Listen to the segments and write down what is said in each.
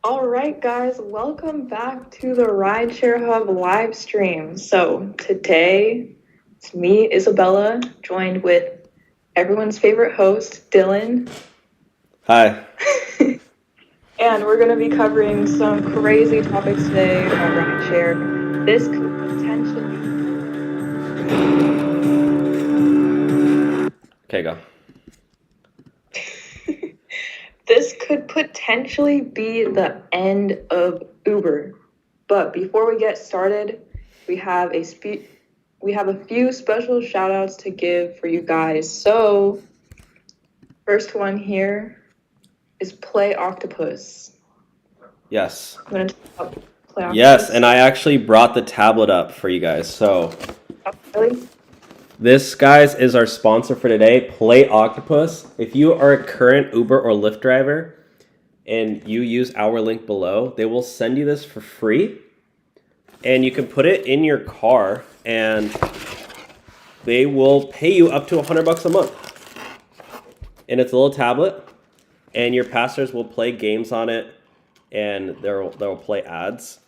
All right, guys, welcome back to the Rideshare Hub live stream. So today, it's me, Isabella, joined with everyone's favorite host, Dylan. Hi. And we're going to be covering some crazy topics today about rideshare. This could Okay, go. this could potentially be the end of Uber. But before we get started, we have a few special shout outs to give for you guys. So, first one here is Play Octopus. Yes. I'm going to talk about Play Octopus. Yes, and I actually brought the tablet up for you guys. So, Really? this, guys, is our sponsor for today, Play Octopus. If you are a current Uber or Lyft driver and you use our link below, they will send you this for free. And you can put it in your car and they will pay you up to $100 a month. And it's a little tablet and your passengers will play games on it and they'll play ads.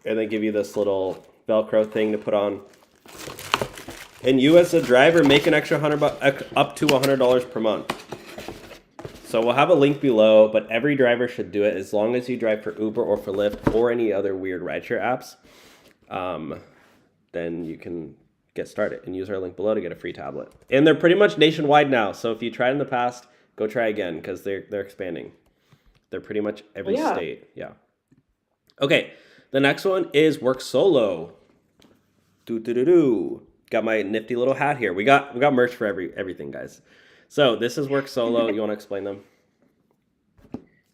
And they give you this little Velcro thing to put on. And you as a driver make an extra up to $100 per month. So we'll have a link below, but every driver should do it as long as you drive for Uber or for Lyft or any other weird rideshare apps. Then you can get started and use our link below to get a free tablet. And they're pretty much nationwide now. So if you tried in the past, go try again because they're expanding. They're pretty much every state. Yeah. Okay. The next one is Work Solo. Got my nifty little hat here. We got merch for everything, guys. So this is Work Solo. You want to explain them?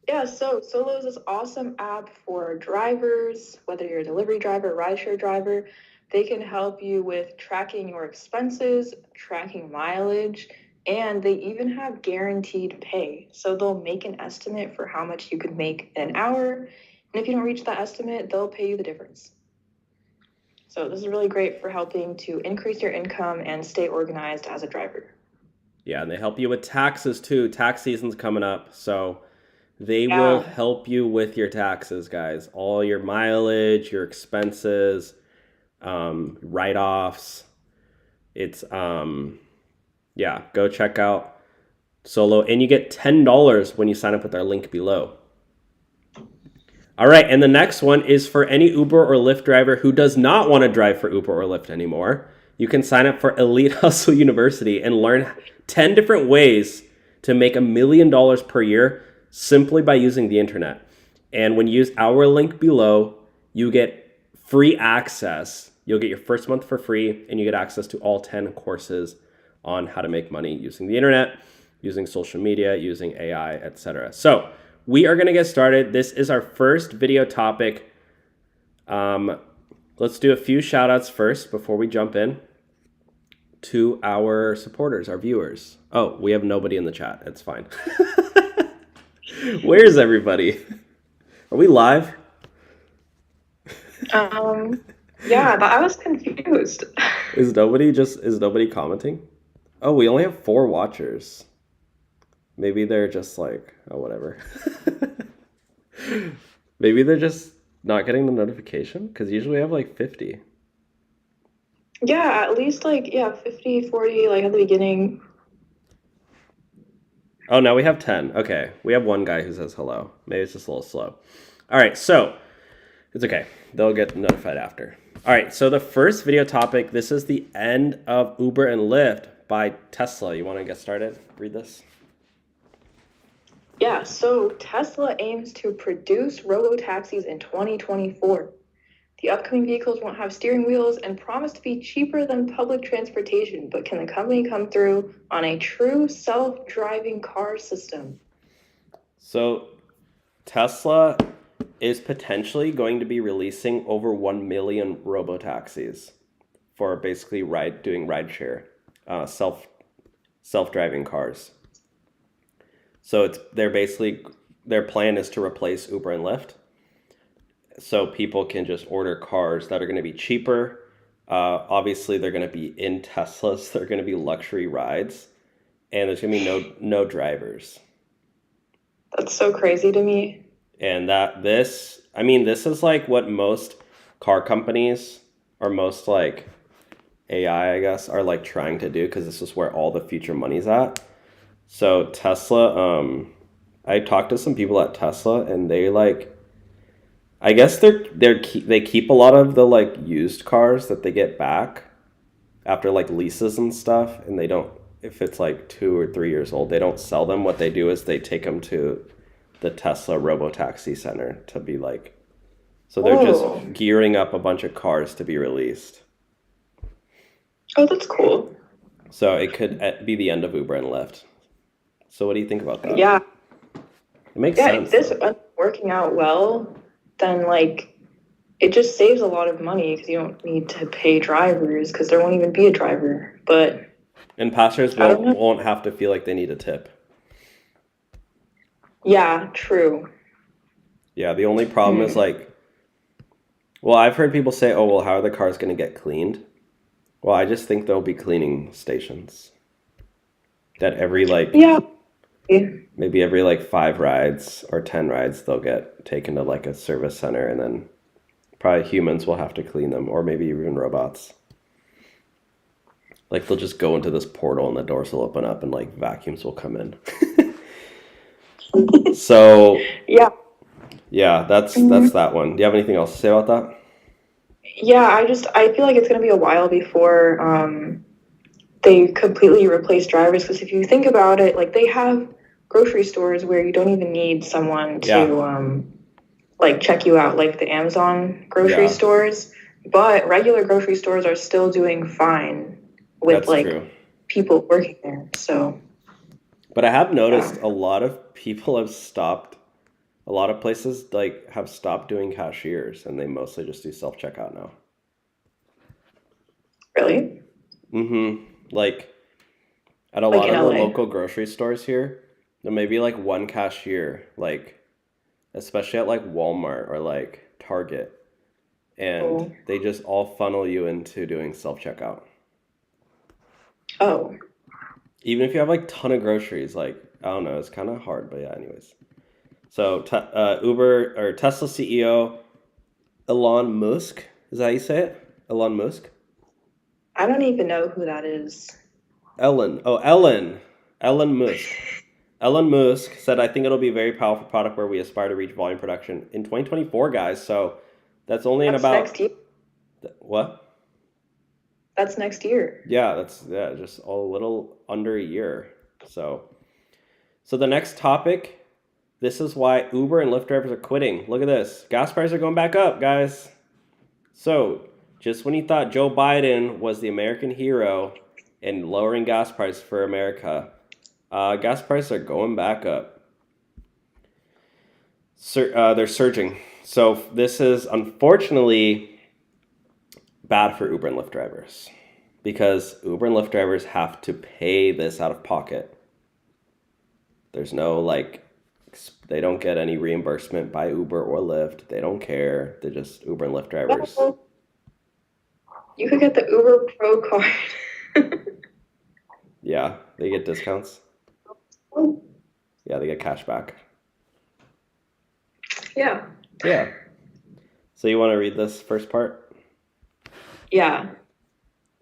Yeah, so Solo is this awesome app for drivers, whether you're a delivery driver, rideshare driver. They can help you with tracking your expenses, tracking mileage, and they even have guaranteed pay. So they'll make an estimate for how much you could make in an hour. And if you don't reach that estimate, they'll pay you the difference. So this is really great for helping to increase your income and stay organized as a driver. Yeah, and they help you with taxes too. Tax season's coming up, so they will help you with your taxes, guys. All your mileage, your expenses, write-offs. It's yeah, go check out Solo, and you get $10 when you sign up with our link below. All right, and the next one is for any Uber or Lyft driver who does not want to drive for Uber or Lyft anymore. You can sign up for Elite Hustle University and learn 10 different ways to make $1 million per year simply by using the internet. And when you use our link below, you get free access. You'll get your first month for free, and you get access to all 10 courses on how to make money using the internet, using social media, using AI, etc. So we are going to get started. This is our first video topic. Let's do a few shout outs first before we jump in to our supporters, our viewers. Oh, we have nobody in the chat. It's fine. Where's everybody? Are we live? Yeah, but I was confused. Is nobody commenting? Oh, we only have 4 watchers. Maybe they're just like, oh, whatever. Maybe they're just not getting the notification because usually we have like 50. Yeah, at least 50, 40, like at the beginning. Oh, now we have 10. Okay, we have one guy who says hello. Maybe it's just a little slow. All right, so it's okay. They'll get notified after. All right, so the first video topic, this is the end of Uber and Lyft by Tesla. You want to get started? Read this. Yeah, so Tesla aims to produce robo-taxis in 2024. The upcoming vehicles won't have steering wheels and promise to be cheaper than public transportation, but can the company come through on a true self-driving car system? So Tesla is potentially going to be releasing over 1 million robo-taxis for basically doing rideshare, self-driving cars. So their plan is to replace Uber and Lyft. So people can just order cars that are going to be cheaper. Obviously, they're going to be in Teslas. They're going to be luxury rides. And there's going to be no drivers. That's so crazy to me. And this is like what most car companies or most like AI, I guess, are like trying to do, because this is where all the future money's at. So Tesla, I talked to some people at Tesla, and they like, I guess they keep a lot of the like used cars that they get back after like leases and stuff, and they don't, if it's like 2 or 3 years old, they don't sell them. What they do is they take them to the Tesla Robotaxi Center to be like, so they're just gearing up a bunch of cars to be released. Oh, that's cool. So it could be the end of Uber and Lyft. So what do you think about that? Yeah. It makes sense. If this ends up working out well, then like it just saves a lot of money because you don't need to pay drivers because there won't even be a driver. And passengers won't have to feel like they need a tip. Yeah, true. Yeah, the only problem is like, well, I've heard people say, oh, well, how are the cars going to get cleaned? Well, I just think there'll be cleaning stations that every like, maybe every like 5 rides or 10 rides, they'll get taken to like a service center, and then probably humans will have to clean them, or maybe even robots. Like they'll just go into this portal and the doors will open up and like vacuums will come in. So yeah, that's that one. Do you have anything else to say about that? Yeah, I feel like it's gonna be a while before they completely replace drivers, because if you think about it, like they have grocery stores where you don't even need someone to like check you out, like the Amazon grocery stores, but regular grocery stores are still doing fine with people working there. So, but I have noticed a lot of people have stopped. A lot of places like have stopped doing cashiers, and they mostly just do self-checkout now. Really? Like at a lot of the local grocery stores here, there may be like one cashier, like especially at like Walmart or like Target, and they just all funnel you into doing self-checkout. Oh. Even if you have like a ton of groceries, like I don't know, it's kind of hard, but yeah, anyways. So Uber or Tesla CEO Elon Musk, is that how you say it? Elon Musk? I don't even know who that is. Ellen Musk. Elon Musk said, I think it'll be a very powerful product where we aspire to reach volume production in 2024, guys. So that's only in about... next year. What? That's next year. Yeah, just a little under a year. So the next topic... This is why Uber and Lyft drivers are quitting. Look at this. Gas prices are going back up, guys. So, just when you thought Joe Biden was the American hero and lowering gas prices for America, gas prices are going back up. They're surging. So, this is unfortunately bad for Uber and Lyft drivers, because Uber and Lyft drivers have to pay this out of pocket. There's no like... They don't get any reimbursement by Uber or Lyft. They don't care. They're just Uber and Lyft drivers. You could get the Uber Pro card. Yeah, they get discounts. Yeah, they get cash back. Yeah. Yeah. So you want to read this first part? Yeah.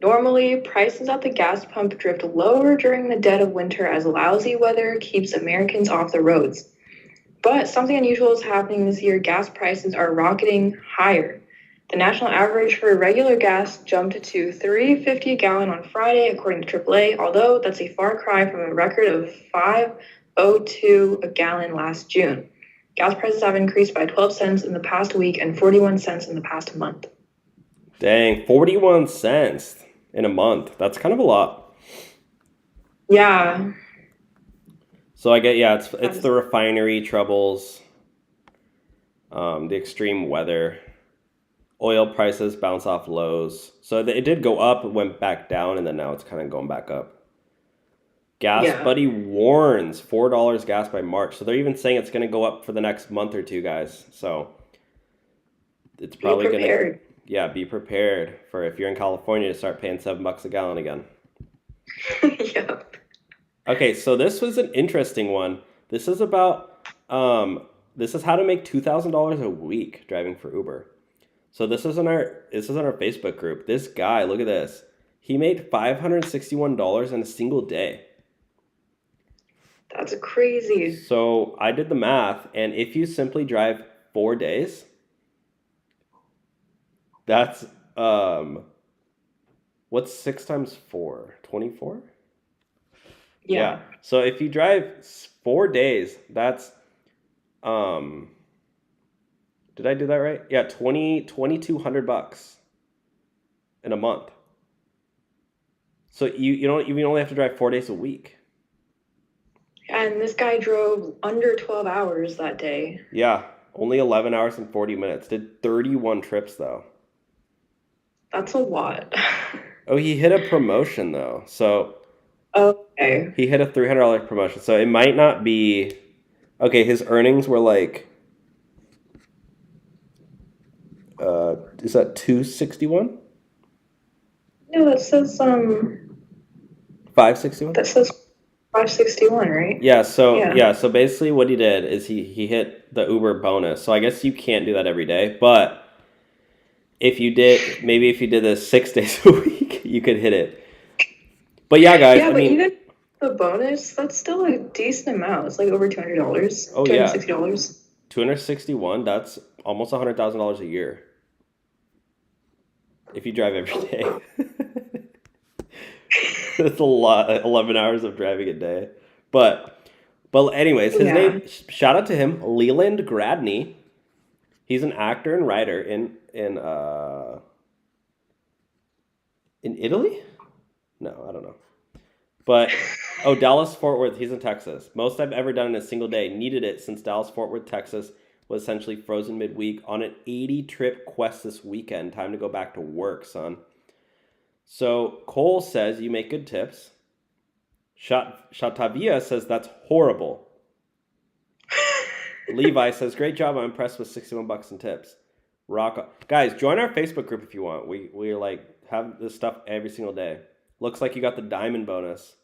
Normally, prices at the gas pump drift lower during the dead of winter as lousy weather keeps Americans off the roads. But something unusual is happening this year. Gas prices are rocketing higher. The national average for regular gas jumped to $3.50 a gallon on Friday, according to AAA, although that's a far cry from a record of $5.02 a gallon last June. Gas prices have increased by 12 cents in the past week and 41 cents in the past month. Dang, 41 cents in a month. That's kind of a lot. Yeah. So I get, it's the refinery troubles, the extreme weather, oil prices bounce off lows. So it did go up, it went back down, and then now it's kind of going back up. Gas Buddy warns $4 gas by March. So they're even saying it's going to go up for the next month or two, guys. So it's probably going to... be prepared for if you're in California to start paying $7 a gallon again. Okay, so this was an interesting one. This is about this is how to make $2,000 a week driving for Uber. So this is in our Facebook group. This guy, look at this. He made $561 in a single day. That's crazy. So I did the math, and if you simply drive 4 days, that's what's 6 times 4? 24? Yeah. So if you drive 4 days, that's did I do that right? Yeah, $2,200 in a month. So you don't even only have to drive 4 days a week. And this guy drove under 12 hours that day. Yeah, only 11 hours and 40 minutes. Did 31 trips though. That's a lot. Oh, he hit a promotion though. So Okay. he hit a $300 promotion. So it might not be okay. His earnings were like, is that 261? No, that says 561. That says 561, right? Yeah. So basically, what he did is he hit the Uber bonus. So I guess you can't do that every day, but if you did this 6 days a week, you could hit it. But yeah, guys. Yeah, but even the bonus, that's still a decent amount. It's like over $200. Oh, $260. 261. That's almost $100,000 a year. If you drive every day. That's a lot. 11 hours of driving a day. But anyways, his name, shout out to him, Leland Gradney. He's an actor and writer in Italy? No, I don't know. But Dallas Fort Worth, he's in Texas. Most I've ever done in a single day. Needed it since Dallas Fort Worth, Texas was essentially frozen midweek on an 80-trip quest this weekend. Time to go back to work, son. So Cole says you make good tips. Shatavia says that's horrible. Levi says great job. I'm impressed with $61 in tips. Rock on. Guys, join our Facebook group if you want. We like have this stuff every single day. Looks like you got the diamond bonus.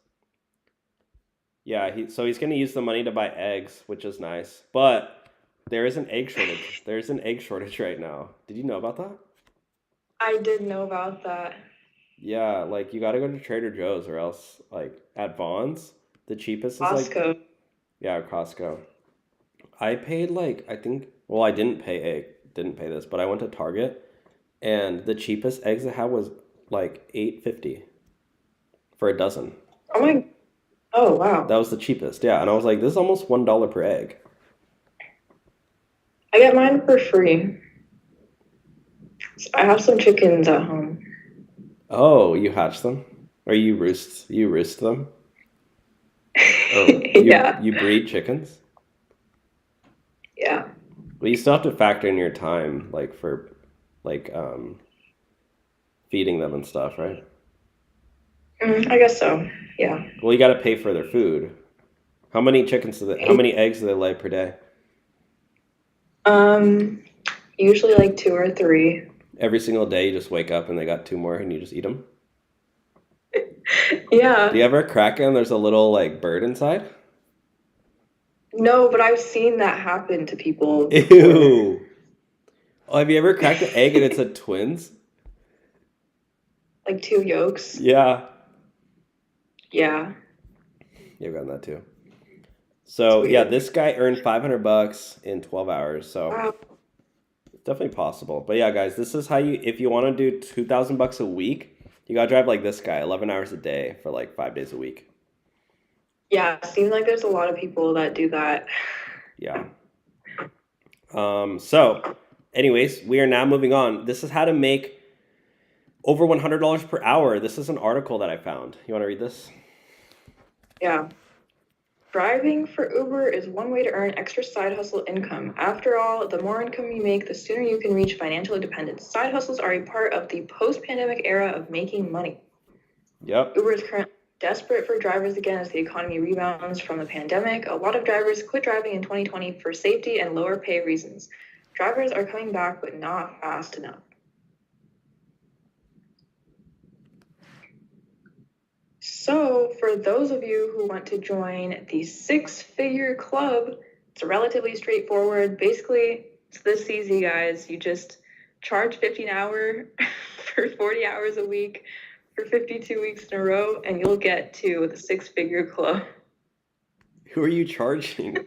Yeah, he's going to use the money to buy eggs, which is nice. But there is an egg shortage. There's an egg shortage right now. Did you know about that? I did know about that. Yeah, like you got to go to Trader Joe's or else like at Vaughn's, the cheapest is Costco. like Costco. I paid like I didn't pay this, but I went to Target and the cheapest eggs I had was like $8.50 for a dozen. Oh wow. That was the cheapest. Yeah, and I was like, this is almost $1 per egg. I get mine for free. I have some chickens at home. Oh, you hatch them? Or you roost them? Or Yeah. You breed chickens? Yeah. But you still have to factor in your time, like for feeding them and stuff, right? I guess so. Yeah. Well, you got to pay for their food. How many eggs do they lay per day? Usually like 2 or 3. Every single day you just wake up and they got 2 more and you just eat them? Yeah. Do you ever crack it and there's a little like bird inside? No, but I've seen that happen to people. Ew. Oh, have you ever cracked an egg and it's a twins? Like 2 yolks? Yeah. Yeah. You've gotten that too. So yeah, this guy earned $500 in 12 hours. So wow. It's definitely possible. But yeah, guys, this is how if you want to do $2,000 a week, you gotta drive like this guy, 11 hours a day for like 5 days a week. Yeah, it seems like there's a lot of people that do that. Yeah. So anyways, we are now moving on. This is how to make over $100 per hour. This is an article that I found. You want to read this? Yeah. Driving for Uber is one way to earn extra side hustle income. After all, the more income you make, the sooner you can reach financial independence. Side hustles are a part of the post-pandemic era of making money. Yep. Uber is currently desperate for drivers again as the economy rebounds from the pandemic. A lot of drivers quit driving in 2020 for safety and lower pay reasons. Drivers are coming back, but not fast enough. So, for those of you who want to join the 6-figure club, It's relatively straightforward. Basically, it's this easy, guys. You just charge $50 an hour for 40 hours a week for 52 weeks in a row, and you'll get to the six-figure club. Who are you charging?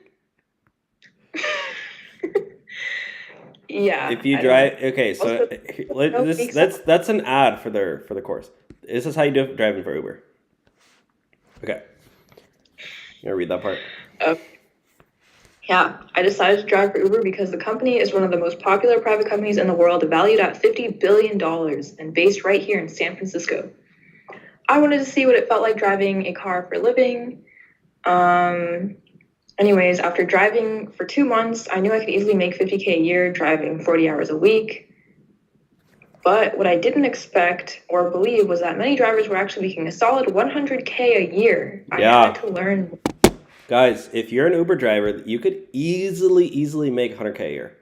Yeah. If you drive, okay, so that's an ad for the course. This is how you do driving for Uber. Okay, you gonna read that part? Yeah, I decided to drive for Uber because the company is one of the most popular private companies in the world, valued at $50 billion and based right here in San Francisco. I wanted to see what it felt like driving a car for a living. Anyways, after driving for 2 months, I knew I could easily make $50K a year driving 40 hours a week. But what I didn't expect or believe was that many drivers were actually making a solid $100K a year. I had to learn. Guys, if you're an Uber driver, you could easily make $100K a year.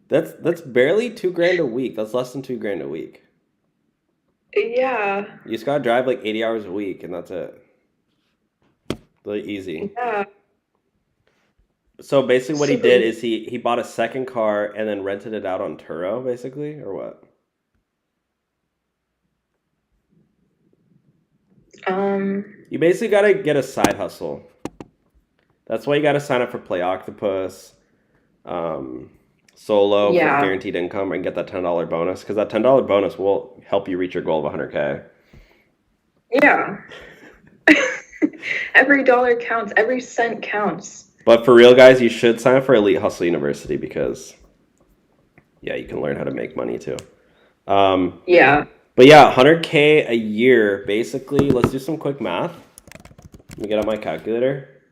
That's barely $2,000 a week. That's less than $2,000 a week. Yeah. You just gotta drive like 80 hours a week, and that's it. Really easy. Yeah. So basically, what he did is he bought a second car and then rented it out on Turo, basically, or what? You basically gotta get a side hustle. That's why you gotta sign up for Play Octopus, Solo for guaranteed income, and get that $10 bonus, because that $10 bonus will help you reach your goal of 100K. Yeah. Every dollar counts. Every cent counts. But for real, guys, you should sign up for Elite Hustle University because, yeah, you can learn how to make money too. Yeah. But yeah, 100K a year, basically. Let's do some quick math. Let me get out my calculator.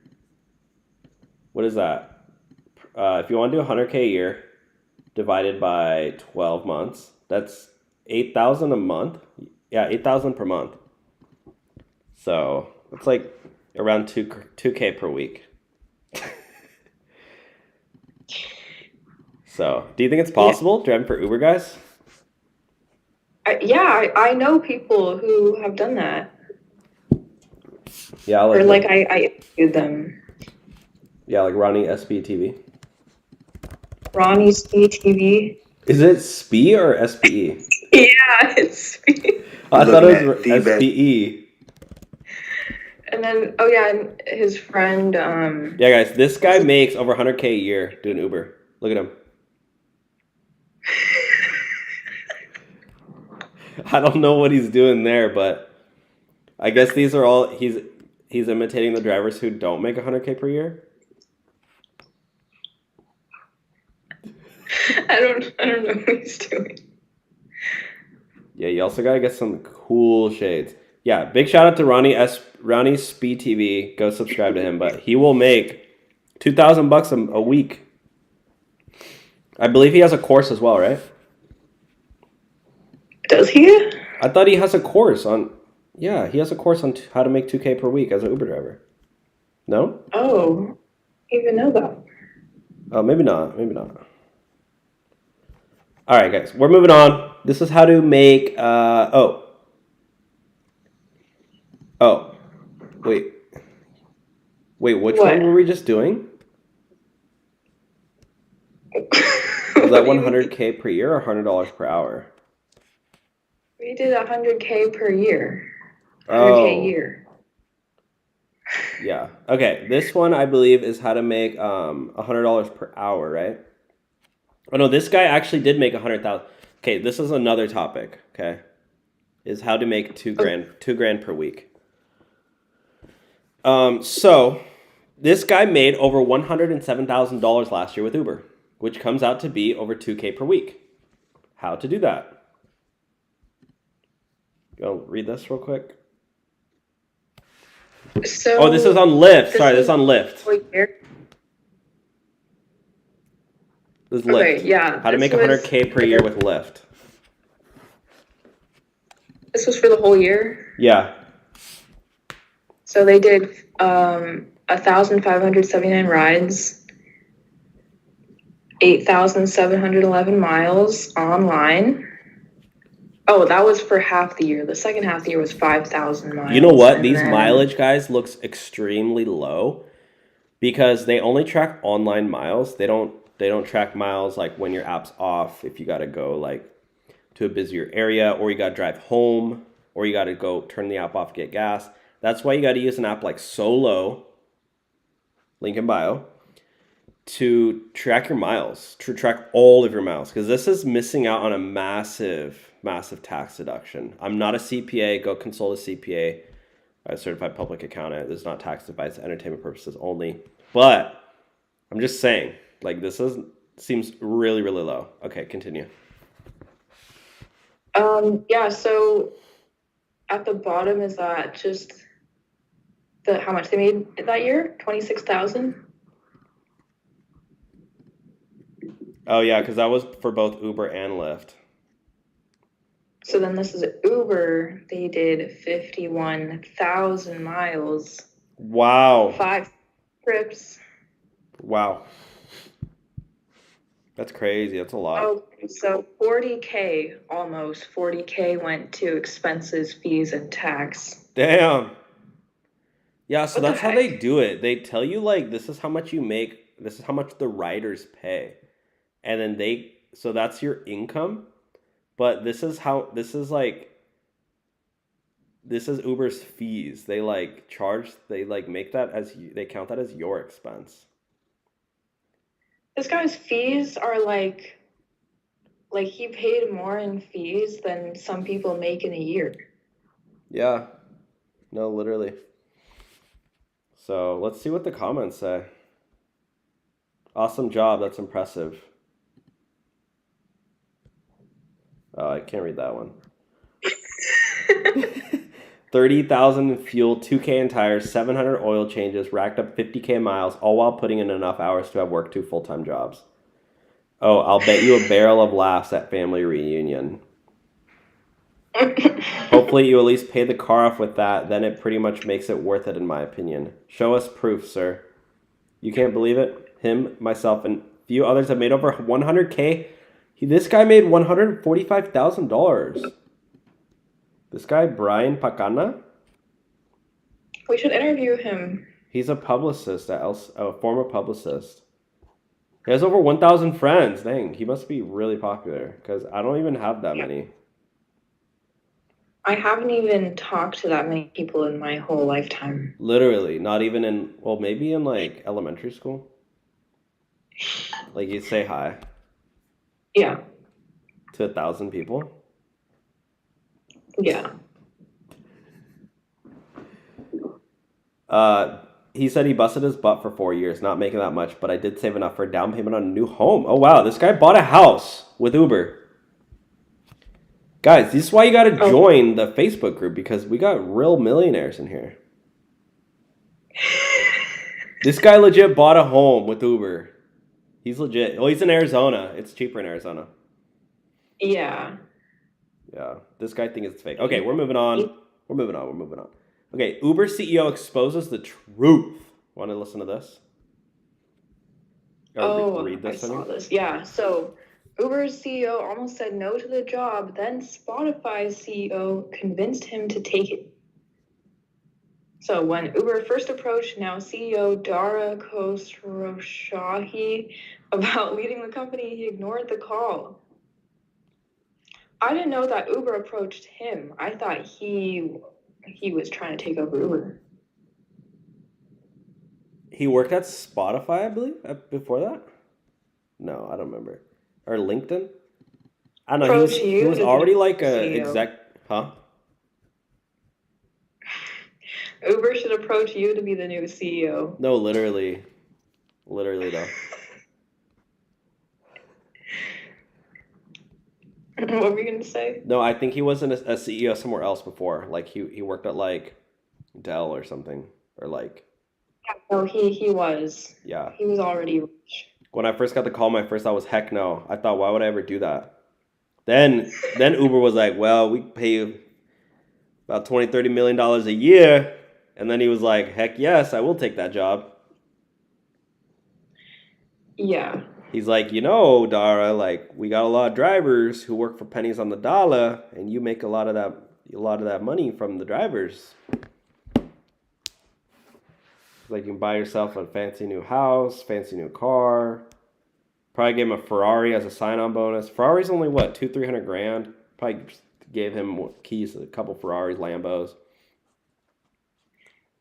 What is that? If you want to do 100K a year divided by 12 months, that's 8,000 a month. Yeah, 8,000 per month. So it's like around 2K per week. So, do you think it's possible driving for Uber, guys? I know people who have done that. Yeah, I interviewed them. Yeah, like Ronnie SBTV. Ronnie SBTV. Is it SPE or SPE? Yeah, it's SPE. I thought it was SPE. And then, and his friend. Yeah, guys, this guy makes over 100K a year doing Uber. Look at him. I don't know what he's doing there, but I guess these are all he's imitating the drivers who don't make 100K per year. I don't know what he's doing. Yeah, you also gotta get some cool shades. Yeah, big shout out to Ronnie Speed TV. Go subscribe to him, but he will make $2,000 a week. I believe he has a course as well, right? Does he? I thought he has a course on. Yeah, he has a course on how to make 2K per week as an Uber driver. No? Oh, I didn't even know that. Oh, maybe not. Maybe not. All right, guys, we're moving on. This is how to make. Wait, which one were we just doing? Was that 100K per year or $100 per hour? We did 100K per year. 100K a year. Yeah. Okay. This one I believe is how to make $100 per hour, right? Oh no, this guy actually did make 100,000. Okay, this is another topic. Okay, is how to make $2,000 per week. So this guy made over $107,000 last year with Uber, which comes out to be over 2K per week. How to do that? Go read this real quick. So this is on Lyft. Sorry, this is on Lyft. This is Lyft. Okay, yeah. How to make 100K per year with Lyft. This was for the whole year? Yeah. So they did 1,579 rides, 8,711 miles online. Oh, that was for half the year. The second half of the year was 5,000 miles. You know what? And These then, mileage guys looks extremely low because they only track online miles. They don't track miles like when your app's off, if you got to go like to a busier area, or you got to drive home, or you got to go turn the app off, get gas. That's why you got to use an app like Solo, link in bio, to track your miles, to track all of your miles, because this is missing out on a massive, massive tax deduction. I'm not a CPA. Go consult a CPA, a certified public accountant. This is not tax advice, entertainment purposes only. But I'm just saying, like, seems really, really low. Okay, continue. yeah, so at the bottom is that just how much they made that year? 26,000? Oh yeah, because that was for both Uber and Lyft. So then this is Uber. They did 51,000 miles. Wow. 5 trips. Wow. That's crazy. That's a lot. Oh, so 40K, almost 40K went to expenses, fees, and tax. Damn. Yeah, so What the that's how they heck? do it. They tell you like this is how much you make, this is how much the riders pay. And then so that's your income, but this is Uber's fees. They like charge, they like make that they count that as your expense. This guy's fees are like he paid more in fees than some people make in a year. Yeah. No, literally. So let's see what the comments say. Awesome job. That's impressive. Oh, I can't read that one. 30,000 in fuel, 2K in tires, 700 oil changes, racked up 50K miles, all while putting in enough hours to have worked 2 full-time jobs. Oh, I'll bet you a barrel of laughs at family reunion. Hopefully you at least pay the car off with that, then it pretty much makes it worth it in my opinion. Show us proof, sir. You can't believe it? Him, myself, and a few others have made over 100K. This guy made $145,000. This guy, Brian Pacana? We should interview him. He's a publicist, a former publicist. He has over 1,000 friends. Dang, he must be really popular because I don't even have that many. I haven't even talked to that many people in my whole lifetime. Literally, not even in, well, maybe in like elementary school. Like you'd say hi. Yeah. To 1,000 people. Yeah. He said he busted his butt for 4 years, not making that much, but I did save enough for a down payment on a new home. Oh wow, this guy bought a house with Uber. Guys, this is why you gotta join the Facebook group because we got real millionaires in here. This guy legit bought a home with Uber. He's legit. Well, he's in Arizona. It's cheaper in Arizona. Yeah. Yeah. This guy thinks it's fake. Okay, we're moving on. We're moving on. Okay, Uber CEO exposes the truth. Want to listen to this? Read this? I saw this. Yeah. So Uber's CEO almost said no to the job. Then Spotify's CEO convinced him to take it. So when Uber first approached now CEO Dara Khosrowshahi about leading the company, he ignored the call. I didn't know that Uber approached him. I thought he was trying to take over Uber. He worked at Spotify, I believe, before that? No, I don't remember. Or LinkedIn? I don't know. He was already like a exec, huh? Uber should approach you to be the new CEO. No, literally. Literally, though. What were you going to say? No, I think he wasn't a CEO somewhere else before. Like, he worked at, like, Dell or something. Or, like... No, he was. Yeah. He was already rich. When I first got the call, my first thought was, heck no. I thought, why would I ever do that? Then Uber was like, well, we pay you about $20-30 million a year. And then he was like, heck yes, I will take that job. Yeah. He's like, you know, Dara, like we got a lot of drivers who work for pennies on the dollar, and you make a lot of that money from the drivers. Like you can buy yourself a fancy new house, fancy new car. Probably gave him a Ferrari as a sign-on bonus. Ferrari's only what, 200-300 grand. Probably gave him keys to a couple Ferraris, Lambos.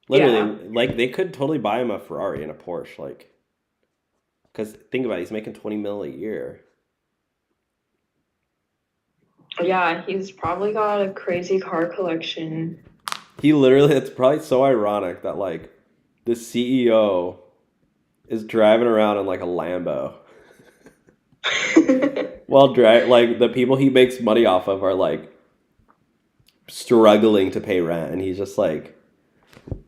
Literally, like they could totally buy him a Ferrari and a Porsche, like. Because think about it, he's making 20 mil a year. Yeah, he's probably got a crazy car collection. He literally, it's probably so ironic that like the CEO is driving around in like a Lambo. While like the people he makes money off of are like struggling to pay rent, and he's just like,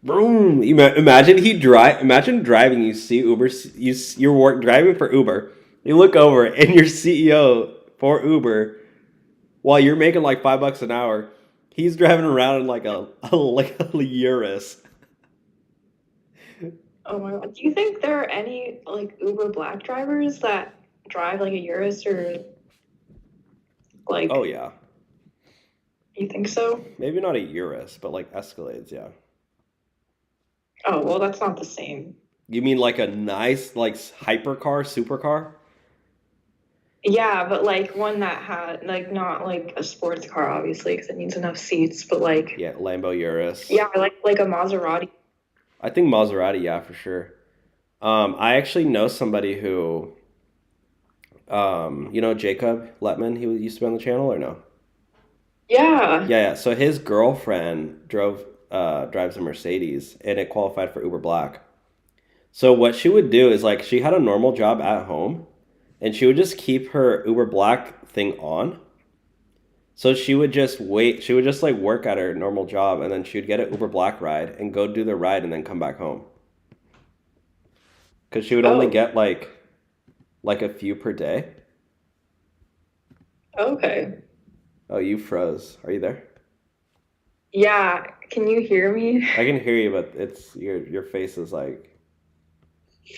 boom. Imagine Imagine driving. You see Uber. You're driving for Uber. You look over, and your CEO for Uber, while you're making like $5 an hour, he's driving around in like a Urus. Oh my god! Do you think there are any like Uber Black drivers that drive like a Urus or like? Oh yeah. You think so? Maybe not a Urus, but like Escalades, yeah. Oh well, that's not the same. You mean like a nice like hypercar, supercar? Yeah, but like one that had like not like a sports car, obviously, because it needs enough seats. But like Yeah, Lambo Urus. yeah, like a Maserati. I think Maserati, yeah, for sure. I actually know somebody who, you know, Jacob Letman. He used to be on the channel, or no? Yeah. Yeah. So his girlfriend drives a Mercedes, and it qualified for Uber Black. So what she would do is like she had a normal job at home, and she would just keep her Uber Black thing on. So she would just wait. She would just like work at her normal job, and then she would get an Uber Black ride and go do the ride, and then come back home. Because she would only get like a few per day. Okay. Oh, you froze. Are you there? Yeah. Can you hear me? I can hear you, but it's your face is like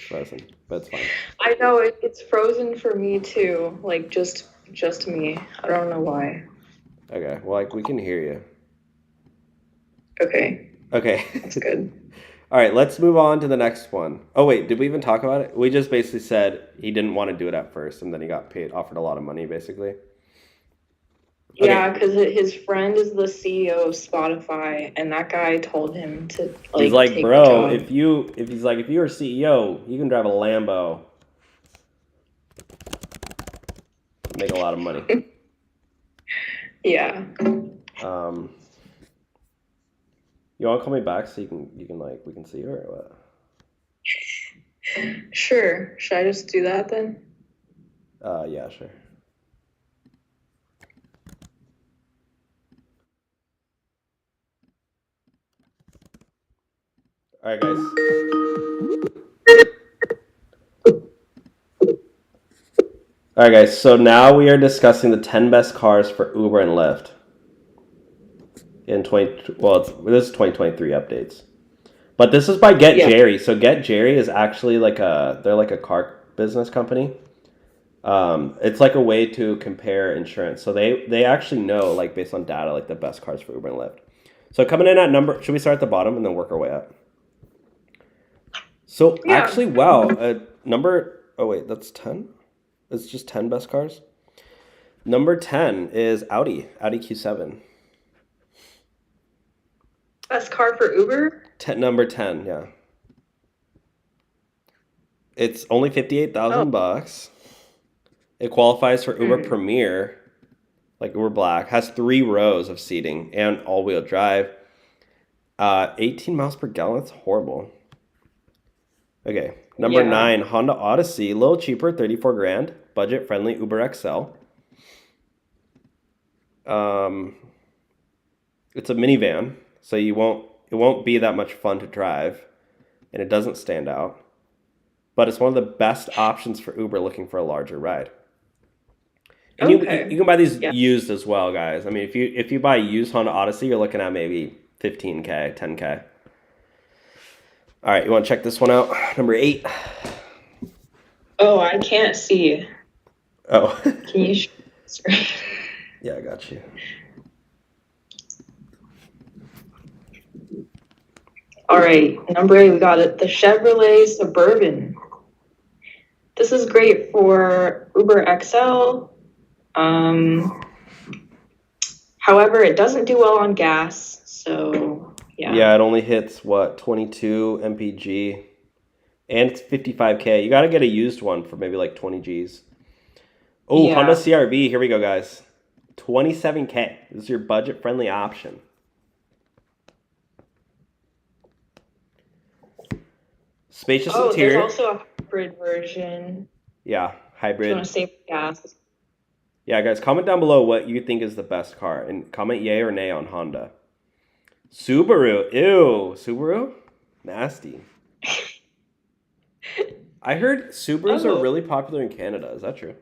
frozen. But it's fine. I know it's frozen for me too. Like just me. I don't know why. Okay. Well, like we can hear you. Okay. Okay. That's good. All right, let's move on to the next one. Oh wait, did we even talk about it? We just basically said he didn't want to do it at first, and then he got offered a lot of money, basically. Okay. Yeah, because his friend is the CEO of Spotify, and that guy told him to like. He's like, take bro, the job. if you're a CEO, you can drive a Lambo, make a lot of money. Yeah. You want to call me back so you can like we can see her or what? Sure. Should I just do that then? Yeah, sure. All right, guys. All right, guys. So now we are discussing the 10 best cars for Uber and Lyft. This is 2023 updates. But this is by Get Jerry. So Get Jerry is actually they're like a car business company. It's like a way to compare insurance. So they actually know, like based on data, like the best cars for Uber and Lyft. So coming in at number, should we start at the bottom and then work our way up? So actually, wow, that's 10? It's just 10 best cars? Number 10 is Audi Q7. Best car for Uber? Number 10, yeah. It's only $58,000. It qualifies for Uber Premier, like Uber Black. Has 3 rows of seating and all-wheel drive. 18 miles per gallon. That's horrible. Okay, number 9, Honda Odyssey, a little cheaper, 34 grand, budget friendly, Uber XL. It's a minivan, so it won't be that much fun to drive, and it doesn't stand out. But it's one of the best options for Uber looking for a larger ride. And you can buy these used as well, guys. I mean, if you buy a used Honda Odyssey, you're looking at maybe $15K, $10K. All right, you want to check this one out? Number 8. Oh, I can't see. Oh. Can you sorry. Yeah, I got you. All right, number 8, we got it. The Chevrolet Suburban. This is great for Uber XL. However, it doesn't do well on gas, so yeah. Yeah, it only hits what, 22 mpg, and it's 55K. You got to get a used one for maybe like 20 Gs. Oh, Yeah. Honda CRV. Here we go, guys. 27K. This is your budget-friendly option. Spacious interior. There's also a hybrid version. Yeah, hybrid. If you want to save gas. Yeah, guys, comment down below what you think is the best car, and comment yay or nay on Honda. Subaru. Ew, Subaru? Nasty. I heard Subarus are really popular in Canada. Is that true?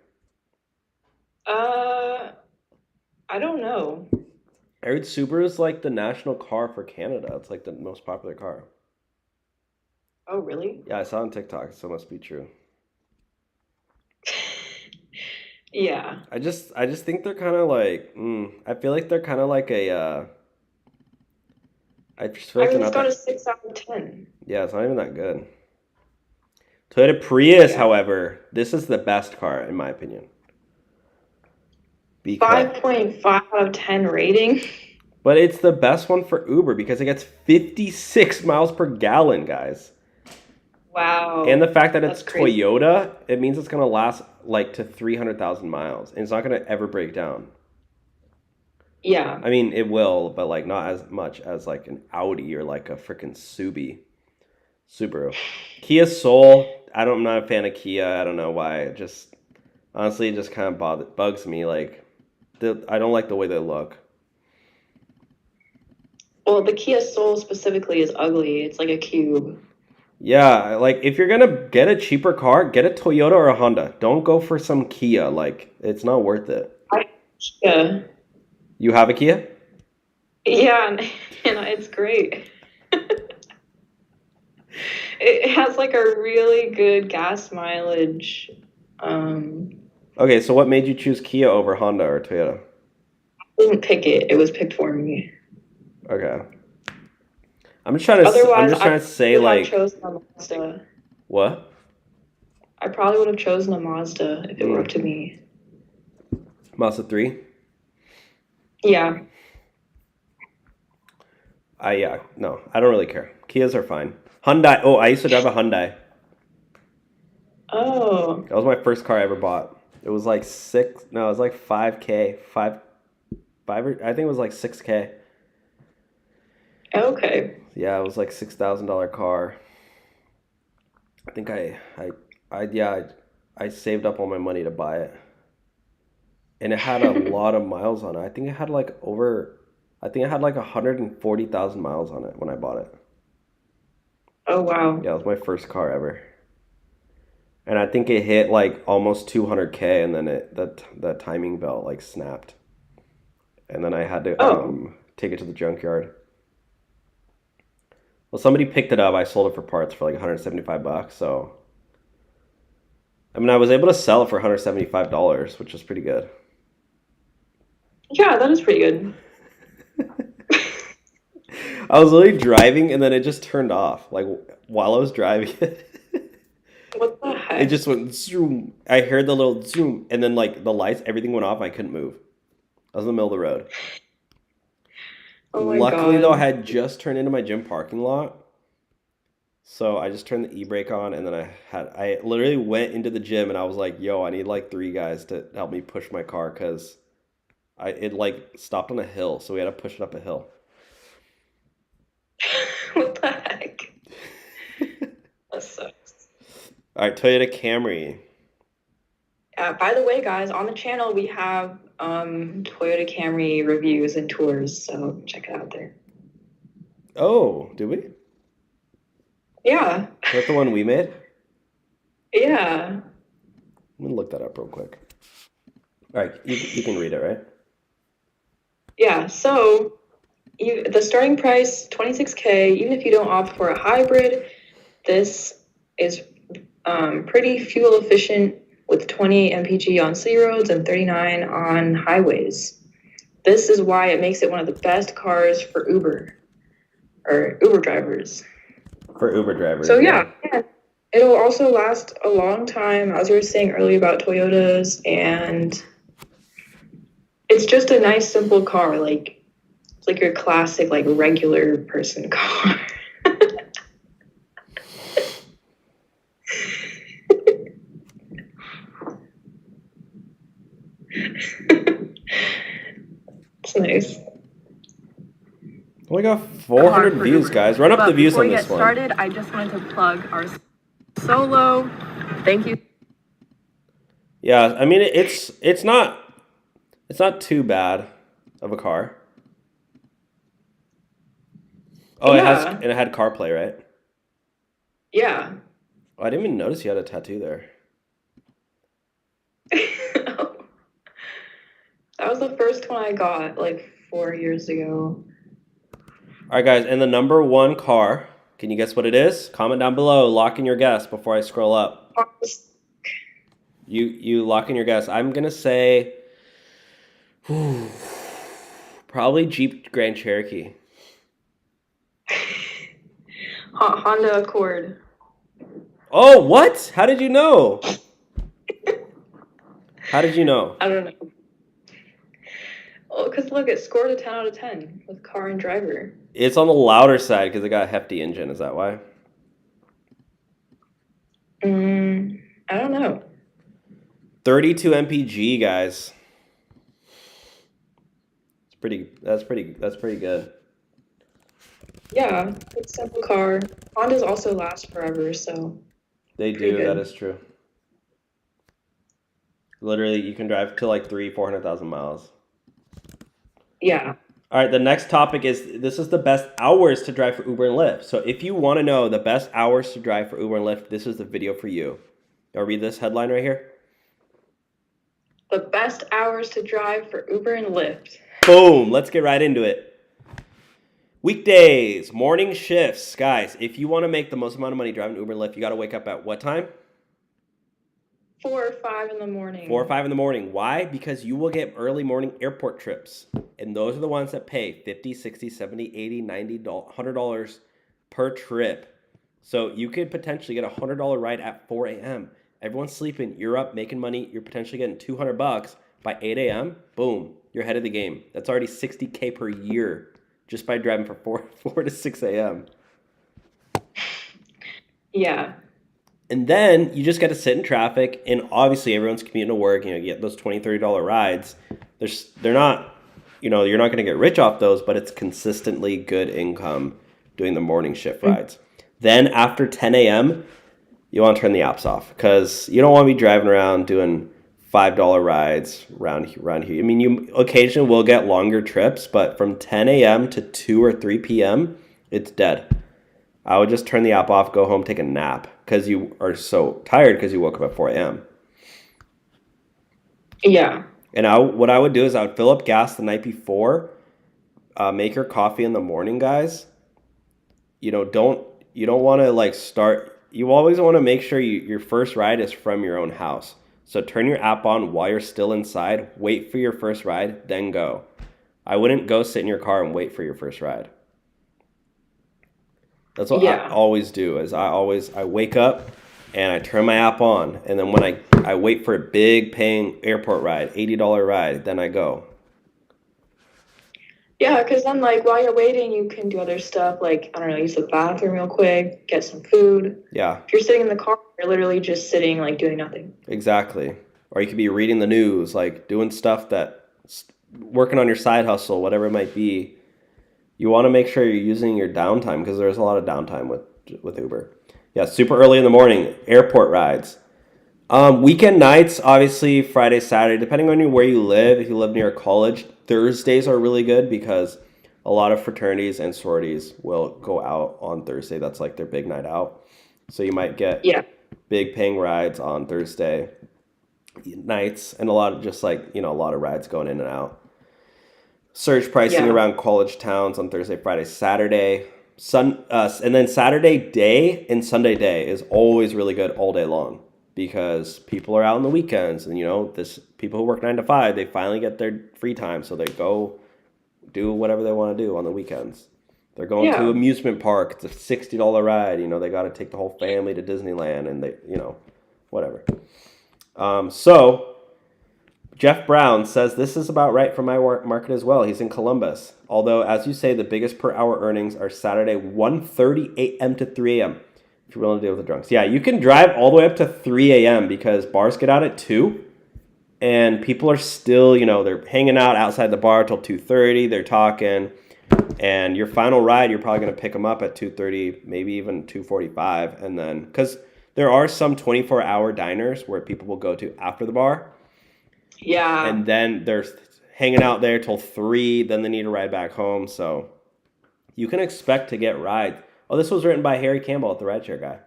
I don't know. I heard Subaru is like the national car for Canada. It's like the most popular car. Oh, really? Yeah, I saw it on TikTok, so it must be true. Yeah. I just think they're kind of like, I feel like they're kind of like a, I just feel like it's got a 6 out of 10. Yeah, it's not even that good. Toyota Prius, however, this is the best car in my opinion. 5.5 out of 10 rating. But it's the best one for Uber because it gets 56 miles per gallon, guys. Wow. And the fact that it's crazy. Toyota, it means it's going to last like to 300,000 miles. And it's not going to ever break down. Yeah. I mean, it will, but like not as much as like an Audi or like a freaking Subaru. Kia Soul, I'm not a fan of Kia. I don't know why. It just, honestly, it just kind of bugs me. Like, I don't like the way they look. Well, the Kia Soul specifically is ugly. It's like a cube. Yeah, like if you're gonna get a cheaper car, get a Toyota or a Honda. Don't go for some Kia. Like, it's not worth it. Kia. You have a Kia? Yeah, and it's great. It has like a really good gas mileage. Okay, so what made you choose Kia over Honda or Toyota? I didn't pick it. It was picked for me. Okay. I'm just trying to say like. Chosen a Mazda. What? I probably would have chosen a Mazda if it were up to me. Mazda 3? Yeah. No, I don't really care. Kias are fine. Hyundai. Oh, I used to drive a Hyundai. Oh. That was my first car I ever bought. It was like 5K. I think it was like 6K. Okay. Yeah, it was like $6,000 car. I think I saved up all my money to buy it. And it had a lot of miles on it. I think it had like 140,000 miles on it when I bought it. Oh, wow. Yeah, it was my first car ever. And I think it hit like almost 200K and then the timing belt like snapped. And then I had to take it to the junkyard. Well, somebody picked it up. I sold it for parts for like $175. So, I mean, I was able to sell it for $175, which was pretty good. Yeah, that is pretty good. I was literally driving and then it just turned off. Like while I was driving it. What the heck? It just went zoom. I heard the little zoom and then like the lights, everything went off. I couldn't move. I was in the middle of the road. Oh my Luckily, God. though, I had just turned into my gym parking lot. So I just turned the e-brake on and then I literally went into the gym and I was like, yo, I need like 3 guys to help me push my car because it like stopped on a hill. So we had to push it up a hill. What the heck? That sucks. All right, Toyota Camry. By the way, guys, on the channel we have Toyota Camry reviews and tours, so check it out there. Oh, do we? Yeah. Is that the one we made? Yeah. I'm gonna look that up real quick. All right, you can read it, right? Yeah. So the starting price $26K. Even if you don't opt for a hybrid, this is Pretty fuel efficient with 20 mpg on city roads and 39 on highways. This is why it makes it one of the best cars for Uber or Uber drivers. For Uber drivers. So yeah. It'll also last a long time, as we were saying earlier about Toyotas, and it's just a nice, simple car. Like, it's like your classic, like, regular person car. It's nice. We got 400 views, guys. Run up the views on this one. Before we get started, I just wanted to plug our Solo. Thank you. Yeah, I mean it's not too bad of a car. Oh, Yeah. it had CarPlay, right? Yeah. Oh, I didn't even notice you had a tattoo there. That was the first one I got like 4 years ago. All right, guys, and the number one car, can you guess what it is? Comment down below, lock in your guess before I scroll up. You lock in your guess. I'm going to say probably Jeep Grand Cherokee. Honda Accord. Oh, what? How did you know? How did you know? I don't know. Well, because look, it scored a 10 out of 10 with car and driver. It's on the louder side because it got a hefty engine. Is that why? I don't know. 32 mpg, guys. That's pretty good. Yeah, it's a simple car. Hondas also last forever, so they do. That is true. Literally, you can drive to like 400,000 miles. Yeah. All right, the next topic is, this is the best hours to drive for Uber and Lyft. So if you want to know the best hours to drive for Uber and Lyft, this is the video for you. I'll read this headline right here. The best hours to drive for Uber and Lyft. Boom, let's get right into it. Weekdays, morning shifts. Guys, if you want to make the most amount of money driving Uber and Lyft, you got to wake up at what time? 4 or 5 in the morning. 4 or 5 in the morning. Why? Because you will get early morning airport trips. And those are the ones that pay $50, $60, $70, $80, $90, $100 per trip. So you could potentially get a $100 ride at 4 a.m. Everyone's sleeping. You're up making money. You're potentially getting $200 by 8 a.m. Boom. You're ahead of the game. That's already $60K per year just by driving for 4 to 6 a.m. Yeah. And then you just got to sit in traffic, and obviously everyone's commuting to work. You get those $20, $30 rides. They're not, you're not going to get rich off those, but it's consistently good income doing the morning shift rides. Then after 10 a.m., you want to turn the apps off because you don't want to be driving around doing $5 rides around here. I mean, you occasionally will get longer trips, but from 10 a.m. to 2 or 3 p.m., it's dead. I would just turn the app off, go home, take a nap because you are so tired because you woke up at 4 a.m. Yeah. And what I would do is I would fill up gas the night before, make your coffee in the morning, guys. You don't want to start. You always want to make sure your first ride is from your own house. So turn your app on while you're still inside. Wait for your first ride, then go. I wouldn't go sit in your car and wait for your first ride. That's what I always do. Is I wake up and I turn my app on, and then when I wait for a big paying airport ride, $80 ride, then I go. Yeah, because then while you're waiting, you can do other stuff like, I don't know, use the bathroom real quick, get some food. Yeah. If you're sitting in the car, you're literally just sitting doing nothing. Exactly. Or you could be reading the news, doing stuff working on your side hustle, whatever it might be. You want to make sure you're using your downtime because there's a lot of downtime with Uber. Yeah, super early in the morning, airport rides. Weekend nights, obviously Friday, Saturday, depending on where you live. If you live near a college, Thursdays are really good because a lot of fraternities and sororities will go out on Thursday. That's their big night out. So you might get big paying rides on Thursday nights and a lot of just a lot of rides going in and out. Surge pricing around college towns on Thursday, Friday, Saturday. And then Saturday day and Sunday day is always really good all day long because people are out on the weekends, and this people who work 9 to 5, they finally get their free time, so they go do whatever they want to do on the weekends. They're going to Yeah. amusement park. It's a $60 ride. They got to take the whole family to Disneyland, and whatever. So Jeff Brown says this is about right for my market as well. He's in Columbus. Although, as you say, the biggest per hour earnings are Saturday 1:30 a.m. to 3 a.m. if you're willing to deal with the drunks. Yeah, you can drive all the way up to 3 a.m. because bars get out at 2. And people are still, they're hanging out outside the bar till 2:30. They're talking. And your final ride, you're probably going to pick them up at 2:30, maybe even 2:45. And then, because there are some 24-hour diners where people will go to after the bar. Yeah. And then they're hanging out there till 3. Then they need a ride back home. So you can expect to get rides. Oh, this was written by Harry Campbell at the Rideshare Guy.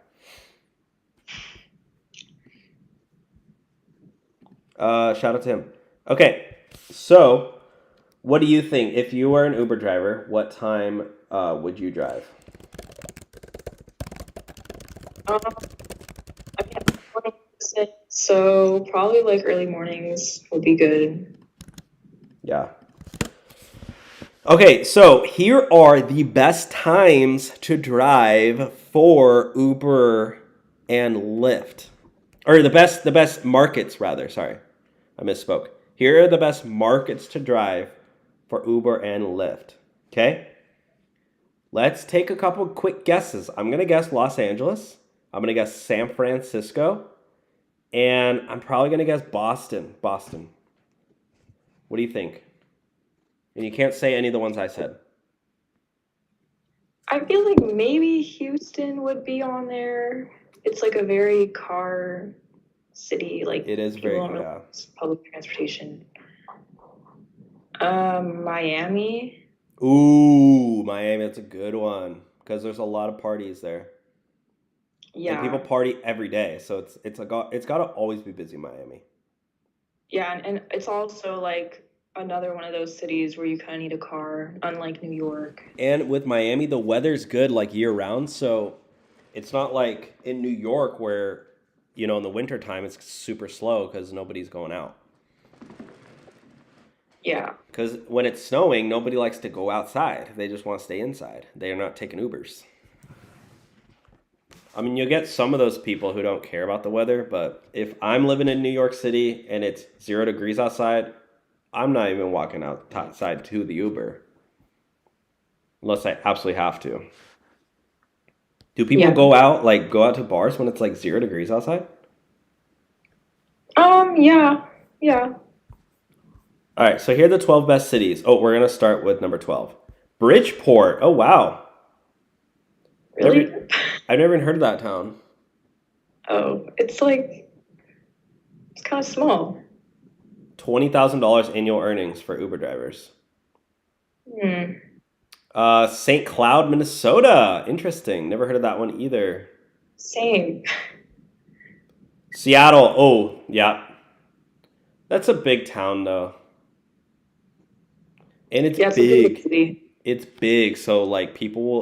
Shout out to him. Okay, so what do you think? If you were an Uber driver, what time would you drive? I mean, morning person, so probably like early mornings would be good. Yeah. Okay, so here are the best times to drive for Uber and Lyft. Or the best markets, rather. Sorry, I misspoke. Here are the best markets to drive for Uber and Lyft. Okay? Let's take a couple quick guesses. I'm going to guess Los Angeles. I'm going to guess San Francisco. And I'm probably going to guess Boston. What do you think? And you can't say any of the ones I said. I feel like maybe Houston would be on there. It's like a very car city. Like It is very, yeah. Public transportation. Miami. Ooh, Miami, that's a good one because there's a lot of parties there. Yeah. And people party every day, so it's got to always be busy, Miami. Yeah, and it's also like another one of those cities where you kind of need a car, unlike New York. And with Miami, the weather's good like year round, so it's not like in New York where, in the wintertime it's super slow because nobody's going out. Yeah. Because when it's snowing, nobody likes to go outside. They just want to stay inside. They are not taking Ubers. I mean, you'll get some of those people who don't care about the weather, but if I'm living in New York City and it's 0 degrees outside, I'm not even walking outside to the Uber. Unless I absolutely have to. Do people go out to bars when it's like 0 degrees outside? Yeah. All right, so here are the 12 best cities. Oh, we're going to start with number 12. Bridgeport. Oh, wow. Really? I've never even heard of that town. Oh, it's kind of small. $20,000 annual earnings for Uber drivers. St. Cloud, Minnesota. Interesting. Never heard of that one either. Same. Seattle. Oh, yeah. That's a big town, though. And it's big. It's a big city. It's big, so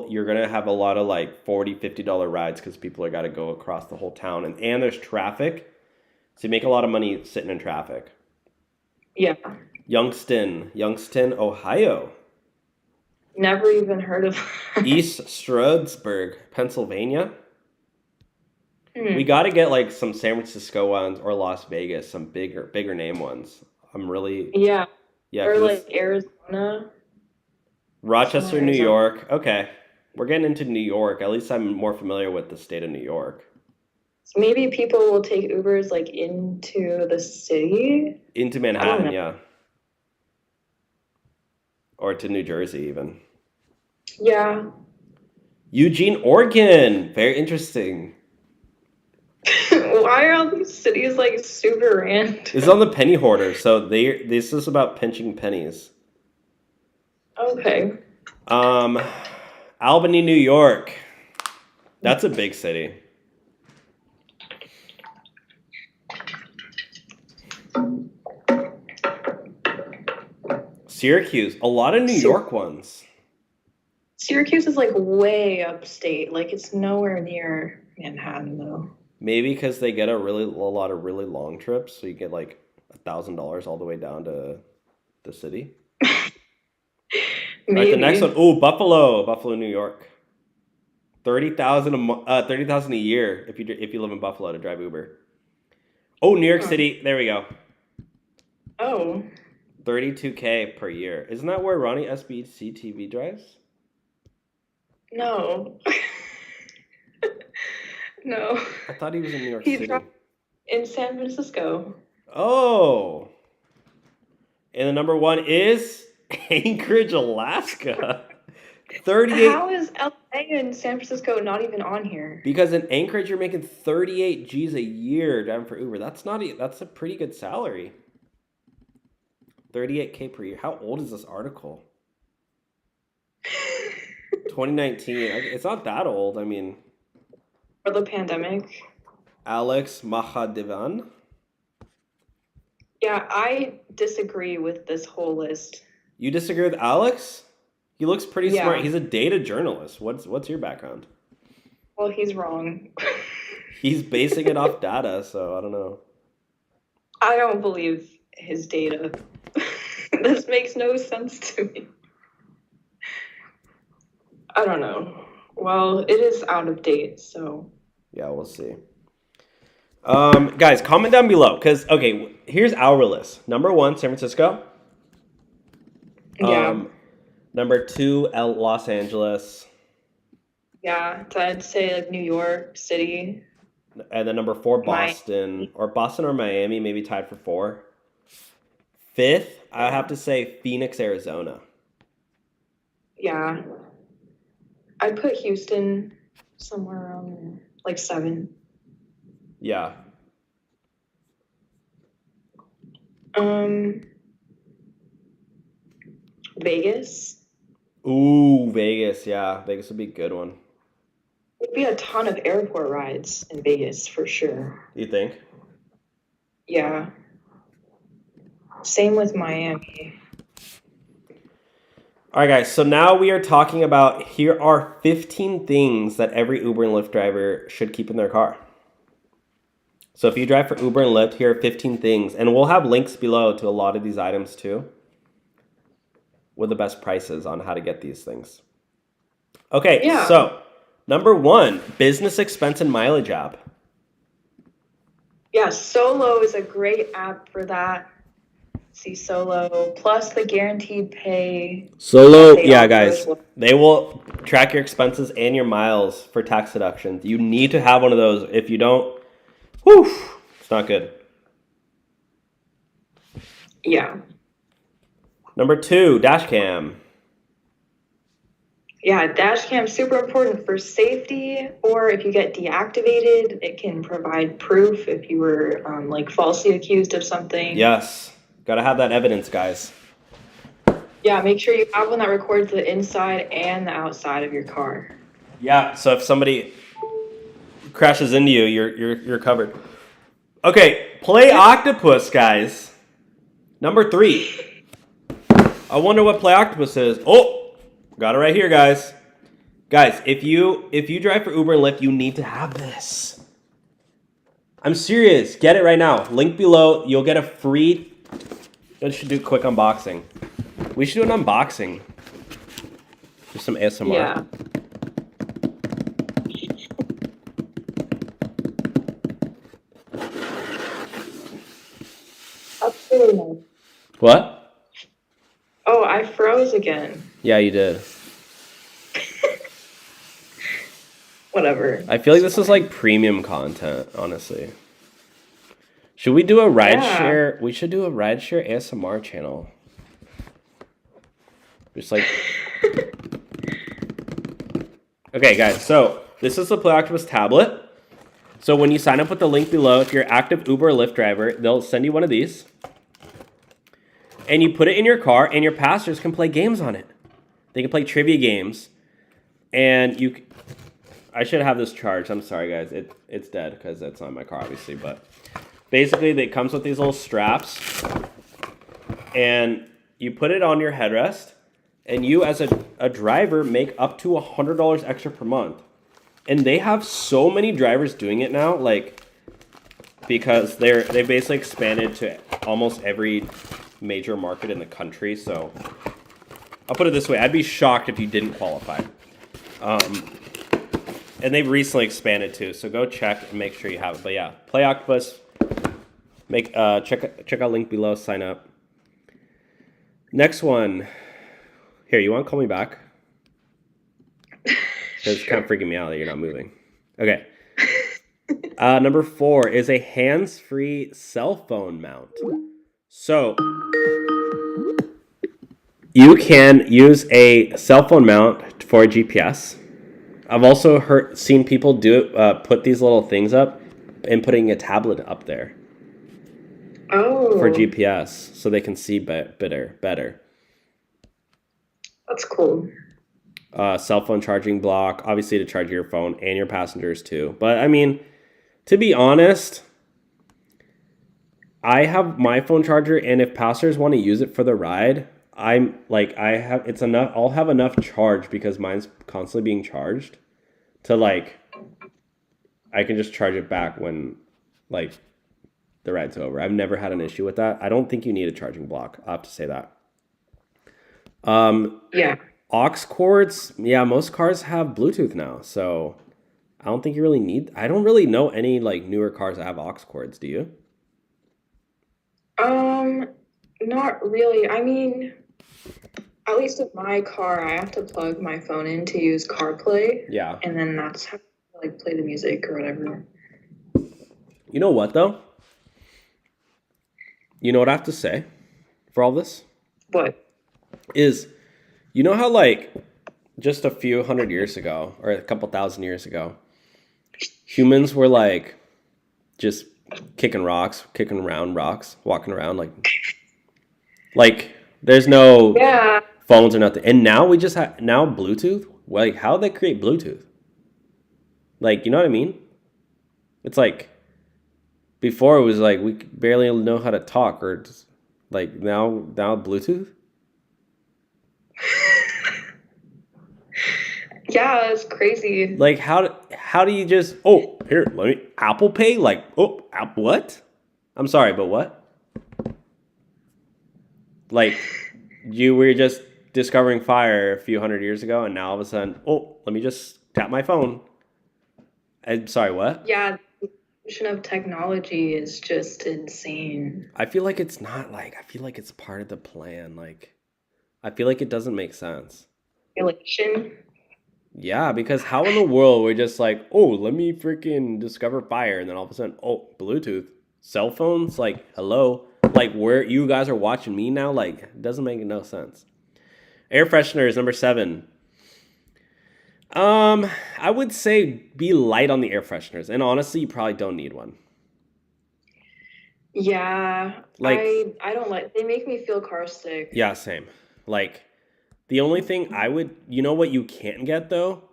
you're gonna have a lot of $40, $50 rides because people are gotta go across the whole town, and there's traffic, so you make a lot of money sitting in traffic. Yeah. Youngstown, Ohio. Never even heard of. East Stroudsburg, Pennsylvania. We gotta get some San Francisco ones or Las Vegas, some bigger name ones. I'm really yeah. Yeah. Or Arizona. Rochester, New York. Okay. We're getting into New York. At least I'm more familiar with the state of New York. So maybe people will take Ubers into the city? Into Manhattan, yeah. Or to New Jersey even. Yeah. Eugene, Oregon. Very interesting. Why are all these cities super random? It's on the penny hoarder, so this is about pinching pennies. Okay. Albany, New York. That's a big city. Syracuse. A lot of New York ones. Syracuse is like way upstate. Like it's nowhere near Manhattan though. Maybe because they get a lot of really long trips, so you get like $1,000 all the way down to the city. All right, the next one. Oh, Buffalo, New York. 30,000 a year if you live in Buffalo to drive Uber. Oh, New York City. There we go. Oh. $32K per year. Isn't that where Ronnie SBC TV drives? No. No. I thought he was in New York City. In San Francisco. Oh. And the number one is Anchorage, Alaska. 38. How is LA and San Francisco not even on here? Because in Anchorage, you're making 38 G's a year driving for Uber. That's a pretty good salary. 38K per year. How old is this article? 2019. It's not that old. I mean, for the pandemic. Alex Mahadevan. Yeah, I disagree with this whole list. You disagree with Alex? He looks pretty smart. He's a data journalist. What's your background? Well, he's wrong. He's basing it off data, so I don't know. I don't believe his data. This makes no sense to me. I don't know. Well, it is out of date, so. Yeah, we'll see. Guys, comment down below, because, okay, here's our list. Number 1, San Francisco. Yeah. Number 2, Los Angeles. Yeah, so I'd say like New York City. And then number 4, Boston. Or Boston or Miami, maybe tied for 4. 5th, I have to say Phoenix, Arizona. Yeah. I'd put Houston somewhere around there, like 7. Yeah. Vegas. Ooh, Vegas, yeah. Vegas would be a good one. There'd be a ton of airport rides in Vegas for sure. You think? Yeah. Same with Miami. All right, guys. So now we are talking about, here are 15 things that every Uber and Lyft driver should keep in their car. So if you drive for Uber and Lyft, here are 15 things. And we'll have links below to a lot of these items too, with the best prices on how to get these things. Okay, yeah. So number 1, business expense and mileage app. Yeah, Solo is a great app for that. See Solo, plus the guaranteed pay. Solo, yeah, guys. They will track your expenses and your miles for tax deductions. You need to have one of those. If you don't, whew, it's not good. Yeah. Number 2, dash cam. Yeah, dash cam super important for safety, or if you get deactivated, it can provide proof if you were like falsely accused of something. Yes. Gotta have that evidence, guys. Yeah, make sure you have one that records the inside and the outside of your car. Yeah, so if somebody crashes into you, you're covered. Okay, play Octopus, guys. Number 3. I wonder what Play Octopus is. Oh, got it right here, guys. Guys, if you drive for Uber and Lyft, you need to have this. I'm serious. Get it right now. Link below. You'll get a free. I should do a quick unboxing. We should do an unboxing. Just some ASMR. Yeah. That's really nice. What? Oh, I froze again. Yeah, you did. Whatever. I feel like this is like premium content, honestly. Should we do a rideshare? Yeah. We should do a rideshare ASMR channel. Just like. Okay, guys. So this is the Play Octopus tablet. So when you sign up with the link below, if you're an active Uber or Lyft driver, they'll send you one of these. And you put it in your car, and your passengers can play games on it. They can play trivia games. And you... I should have this charged. I'm sorry, guys. It's dead because it's not in my car, obviously. But basically, it comes with these little straps. And you put it on your headrest. and you as a driver make up to $100 extra per month. And they have so many drivers doing it now, like, because they basically expanded to almost every major market in the country. So I'll put it this way: I'd be shocked if you didn't qualify. And they've recently expanded too, so go check and make sure you have it. But yeah, play Octopus. Check out link below. Sign up. Next one. Here, you want to call me back? It's kind of freaking me out that you're not moving. Okay. Number 4 is a hands-free cell phone mount. So you can use a cell phone mount for a GPS. I've also seen people do it, put these little things up and putting a tablet up there. Oh. For GPS, so they can see better. That's cool. Cell phone charging block, obviously to charge your phone and your passengers too. But I mean, to be honest, I have my phone charger, and if passengers want to use it for the ride, it's enough. I'll have enough charge because mine's constantly being charged to I can just charge it back when the ride's over. I've never had an issue with that. I don't think you need a charging block. I have to say that. Yeah. Aux cords, yeah, most cars have Bluetooth now, so I don't think you really need. I don't really know any newer cars that have aux cords. Do you? Not really. I mean, at least with my car, I have to plug my phone in to use CarPlay. Yeah. And then that's how I play the music or whatever. You know what though? You know what I have to say for all this? What? Is, you know how just a few hundred years ago, or a couple thousand years ago, humans were just kicking around rocks, walking around there's no phones or nothing. And now we just have Bluetooth. How did they create Bluetooth? You know what I mean? It's before it was we barely know how to talk, or just, now Bluetooth. Yeah, it's crazy. How do you just here, let me Apple Pay? What? I'm sorry, but what? You were just discovering fire a few hundred years ago, and now all of a sudden, let me just tap my phone. I'm sorry, what? Yeah, the evolution of technology is just insane. I feel like it's not I feel like it's part of the plan. I feel like it doesn't make sense. Elation. Yeah, because how in the world we're just let me freaking discover fire, and then all of a sudden, Bluetooth, cell phones, hello, where you guys are watching me now, it doesn't make no sense. Air fresheners, number 7. I would say be light on the air fresheners, and honestly, you probably don't need one. Yeah, I don't they make me feel car sick. Yeah, same. The only thing you know what you can't get though?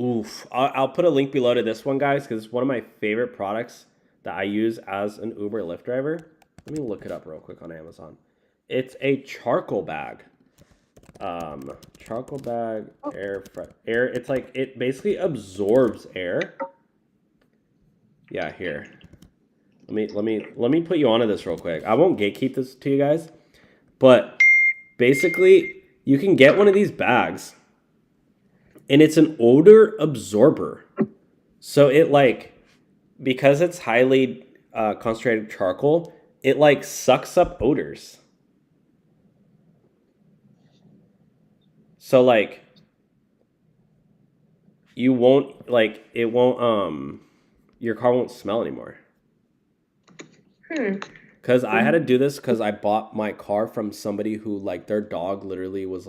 Oof. I'll put a link below to this one, guys, because it's one of my favorite products that I use as an Uber Lyft driver. Let me look it up real quick on Amazon. It's a charcoal bag. Charcoal bag, air. It's it basically absorbs air. Yeah, here. Let me put you onto this real quick. I won't gatekeep this to you guys, but basically, you can get one of these bags, and it's an odor absorber. So it because it's highly concentrated charcoal, it sucks up odors. So you won't it won't your car won't smell anymore. Because I had to do this because I bought my car from somebody who their dog literally was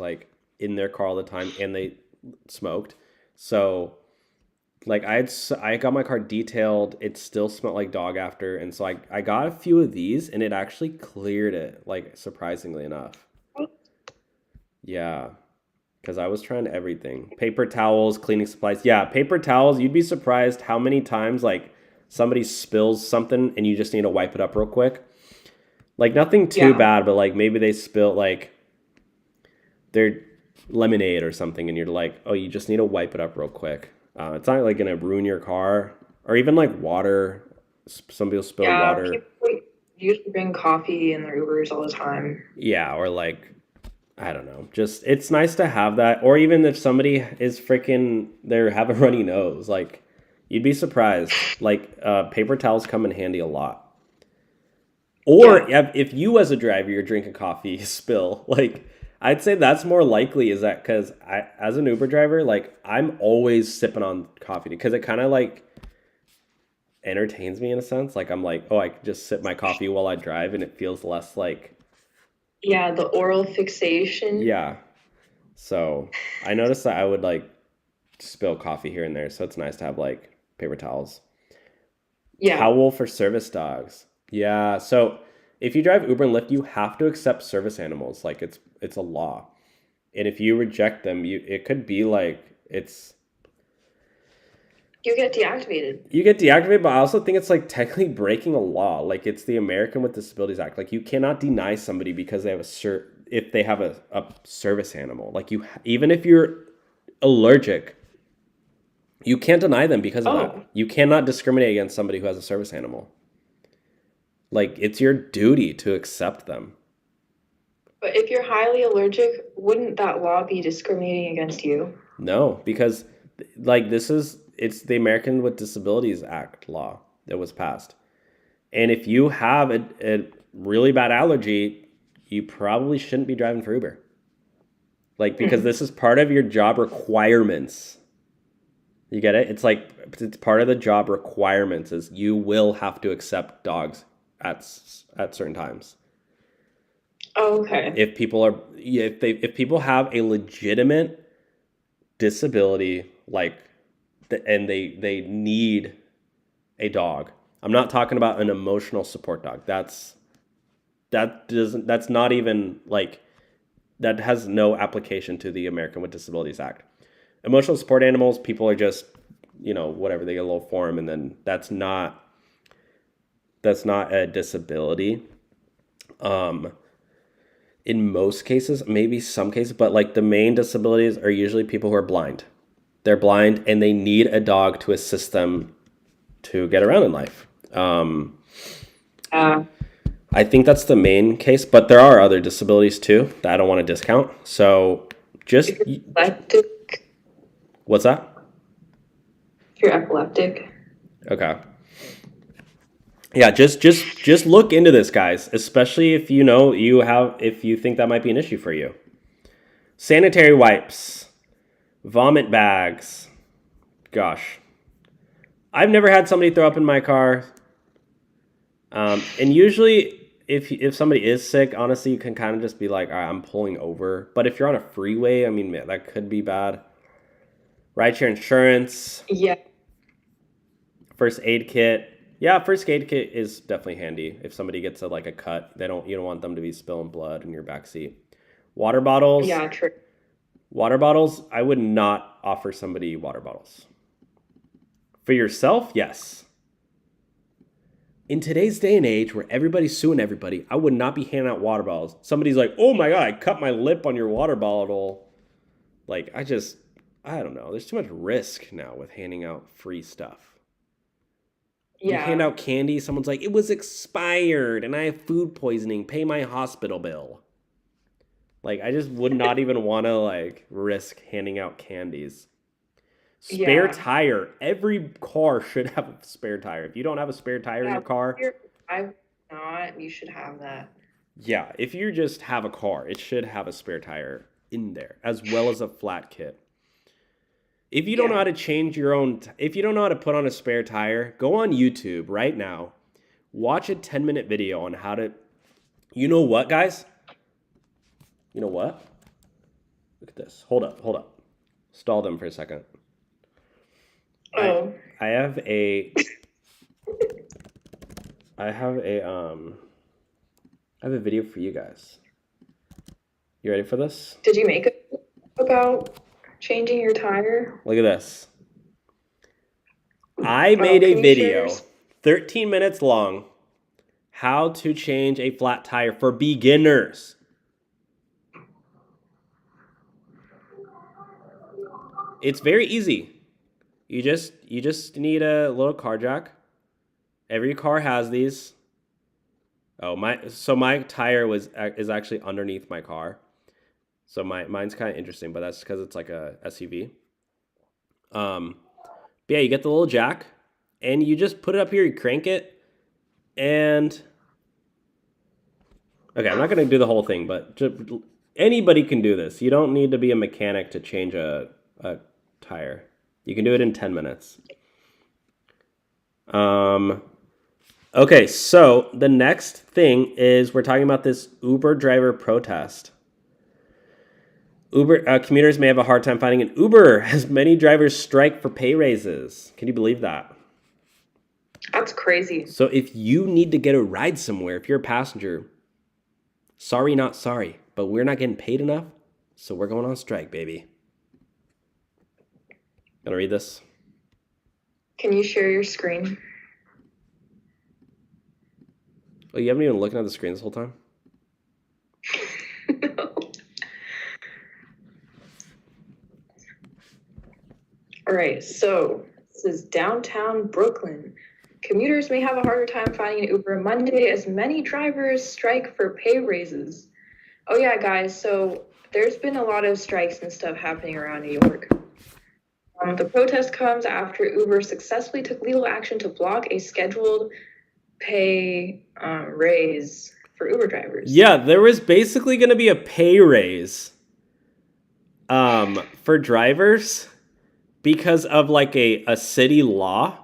in their car all the time, and they smoked. So I got my car detailed. It still smelled like dog after, and so I got a few of these, and it actually cleared it, surprisingly enough. Yeah, because I was trying everything. Paper towels, cleaning supplies. Yeah, paper towels. You'd be surprised how many times somebody spills something and you just need to wipe it up real quick. Nothing too bad, but maybe they spill they're lemonade or something, and you're like, oh, you just need to wipe it up real quick. It's not like gonna ruin your car, or even like water. Some people spill water. People usually bring coffee in their Ubers all the time. Yeah, or like, I don't know. Just it's nice to have that. Or even if somebody is freaking they have a runny nose, like you'd be surprised. Like paper towels come in handy a lot. Or if you as a driver you're drinking coffee, you spill, like I'd say that's more likely is that because I as an Uber driver, like I'm always sipping on coffee because it kind of like entertains me in a sense. Like I'm like, oh, I can just sip my coffee while I drive and it feels less like the oral fixation. yeah. So I noticed that I would like spill coffee here and there, so it's nice to have like paper towels. Yeah. Towel for service dogs. Yeah. So if you drive Uber and Lyft, you have to accept service animals. Like it's a law. And if you reject them, it could be like you get deactivated. You get deactivated, but I also think it's like technically breaking a law. Like it's the American with Disabilities Act. Like you cannot deny somebody because they have if they have a service animal. Like even if you're allergic, you can't deny them because of that. You cannot discriminate against somebody who has a service animal. Like it's your duty to accept them. But if you're highly allergic, wouldn't that law be discriminating against you? No, because like it's the American with Disabilities Act law that was passed. And if you have a really bad allergy, you probably shouldn't be driving for Uber. Like, because this is part of your job requirements. You get it? It's like, it's part of the job requirements is you will have to accept dogs at certain times. Oh, okay. If people have a legitimate disability, like, and they need a dog. I'm not talking about an emotional support dog. That's not even like, that has no application to the American with Disabilities Act. Emotional support animals, people are just, whatever, they get a little form, and then that's not a disability. In most cases, maybe some cases, but like the main disabilities are usually people who are blind. They're blind and they need a dog to assist them to get around in life. I think that's the main case, but there are other disabilities too that I don't want to discount. So just epileptic. What's that? If you're epileptic. Okay. Yeah, just look into this, guys, especially if if you think that might be an issue for you. Sanitary wipes, vomit bags. Gosh. I've never had somebody throw up in my car. And usually if somebody is sick, honestly, you can kind of just be like, all right, I'm pulling over. But if you're on a freeway, I mean, man, that could be bad. Rideshare insurance. Yeah. First aid kit. Yeah, first aid kit is definitely handy. If somebody gets a cut, you don't want them to be spilling blood in your backseat. Water bottles. Yeah, true. Water bottles, I would not offer somebody water bottles. For yourself, yes. In today's day and age where everybody's suing everybody, I would not be handing out water bottles. Somebody's like, oh my God, I cut my lip on your water bottle. Like, I don't know. There's too much risk now with handing out free stuff. Yeah. You hand out candy, someone's like, it was expired and I have food poisoning. Pay my hospital bill. Like, I just would not even want to, risk handing out candies. Spare tire. Every car should have a spare tire. If you don't have a spare tire in your car... you should have that. Yeah, if you just have a car, it should have a spare tire in there, as well as a flat kit. If you don't know how to change your own... if you don't know how to put on a spare tire, go on YouTube right now. Watch a 10-minute video on how to... You know what, guys? You know what? Look at this. Hold up. Stall them for a second. Oh. I have a video for you guys. You ready for this? Did you make it about changing your tire? Look at this. I made a video, 13 minutes long, how to change a flat tire for beginners. It's very easy. You just need a little car jack. Every car has these. Oh, my tire is actually underneath my car. So mine's kind of interesting, but that's because it's like a SUV. But yeah, you get the little jack, and you just put it up here. You crank it, and okay, I'm not gonna do the whole thing, but anybody can do this. You don't need to be a mechanic to change a tire. You can do it in 10 minutes. Okay, so the next thing is we're talking about this Uber driver protest. Uber commuters may have a hard time finding an Uber as many drivers strike for pay raises. Can you believe that? That's crazy. So if you need to get a ride somewhere, if you're a passenger, sorry, not sorry, but we're not getting paid enough, so we're going on strike, baby. Gonna read this? Can you share your screen? Oh, you haven't even looking at the screen this whole time? No. All right, so this is downtown Brooklyn. Commuters may have a harder time finding an Uber Monday as many drivers strike for pay raises. Oh yeah, guys, so there's been a lot of strikes and stuff happening around New York. The protest comes after Uber successfully took legal action to block a scheduled pay raise for Uber drivers. Yeah, there was basically going to be a pay raise for drivers because of like a city law.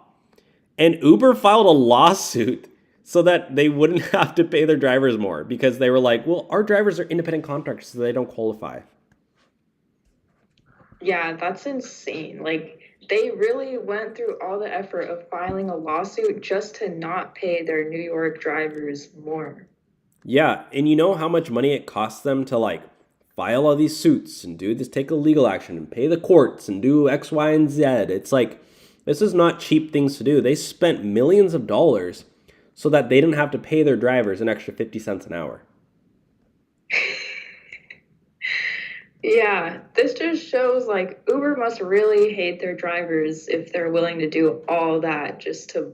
And Uber filed a lawsuit so that they wouldn't have to pay their drivers more because they were like, well, our drivers are independent contractors, so they don't qualify. Yeah, that's insane. Like, they really went through all the effort of filing a lawsuit just to not pay their New York drivers more. Yeah, and you know how much money it costs them to like file all these suits and do this, take a legal action and pay the courts and do X, Y, and Z. It's like, this is not cheap things to do. They spent millions of dollars so that they didn't have to pay their drivers an extra 50 cents an hour. Yeah, this just shows like Uber must really hate their drivers if they're willing to do all that just to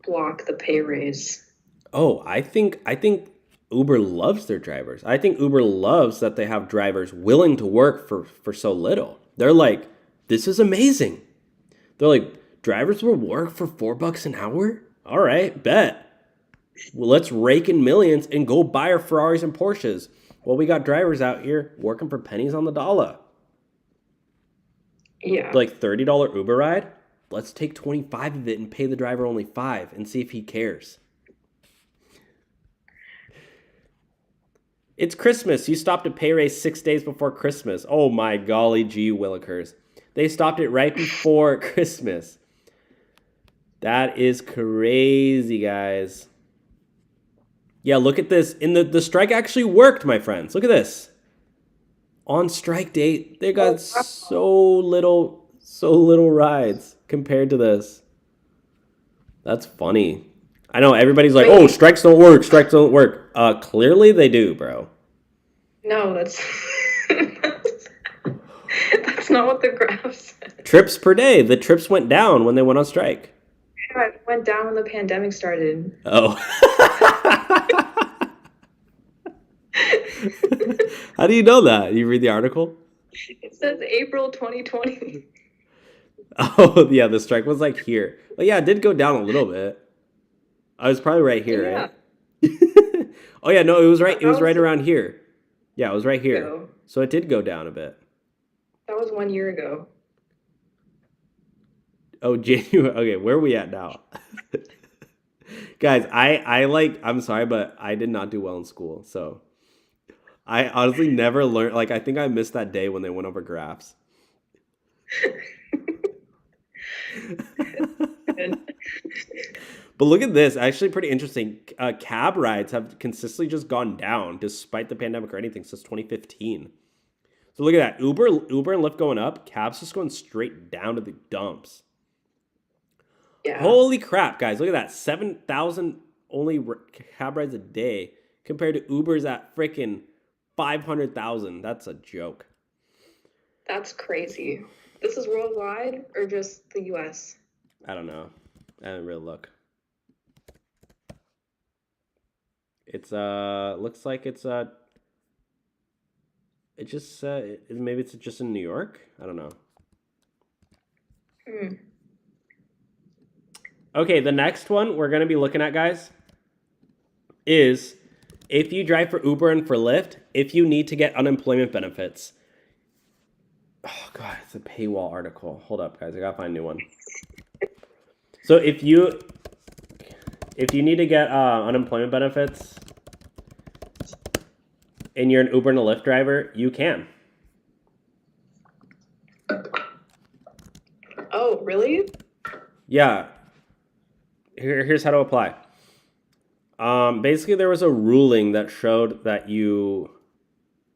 block the pay raise. Oh, I think Uber loves their drivers. I think Uber loves that they have drivers willing to work for so little. They're like, this is amazing. They're like, drivers will work for $4 an hour? All right, bet. Well, let's rake in millions and go buy our Ferraris and Porsches. Well, we got drivers out here working for pennies on the dollar. Yeah. Like $30 Uber ride? Let's take 25 of it and pay the driver only 5 and see if he cares. It's Christmas. You stopped a pay raise 6 days before Christmas. Oh my golly gee willikers. They stopped it right before Christmas. That is crazy, guys. Yeah, look at this. The strike actually worked, my friends. Look at this. On strike date, they got so little rides compared to this. That's funny. I know everybody's like, "Oh, strikes don't work. Strikes don't work." Clearly they do, bro. No, that's that's not what the graph said. Trips per day. The trips went down when they went on strike. Yeah, it went down when the pandemic started. Oh. How do you know that? You read the article? It says April 2020. Oh, yeah, the strike was like here. But yeah, it did go down a little bit. I was probably right here, right? Oh yeah, no, it was right. It was right around here. Yeah, it was right here. So it did go down a bit. That was 1 year ago. Oh, January. Okay, where are we at now? Guys, I'm sorry, but I did not do well in school. So I honestly never learned. Like, I think I missed that day when they went over graphs. But look at this. Actually, pretty interesting. Cab rides have consistently just gone down despite the pandemic or anything since 2015. So look at that. Uber and Lyft going up. Cabs just going straight down to the dumps. Yeah. Holy crap, guys. Look at that. 7,000 only cab rides a day compared to Uber's at freaking 500,000. That's a joke. That's crazy. This is worldwide or just the US? I don't know. I didn't really look. It's looks like it's it just maybe it's just in New York. I don't know. Hmm. Okay, the next one we're gonna be looking at, guys, is if you drive for Uber and for Lyft, if you need to get unemployment benefits. Oh god, it's a paywall article. Hold up, guys. I gotta find a new one. So if you need to get unemployment benefits and you're an Uber and a Lyft driver, you can. Oh, really? Yeah. Here's how to apply. Basically, there was a ruling that showed that you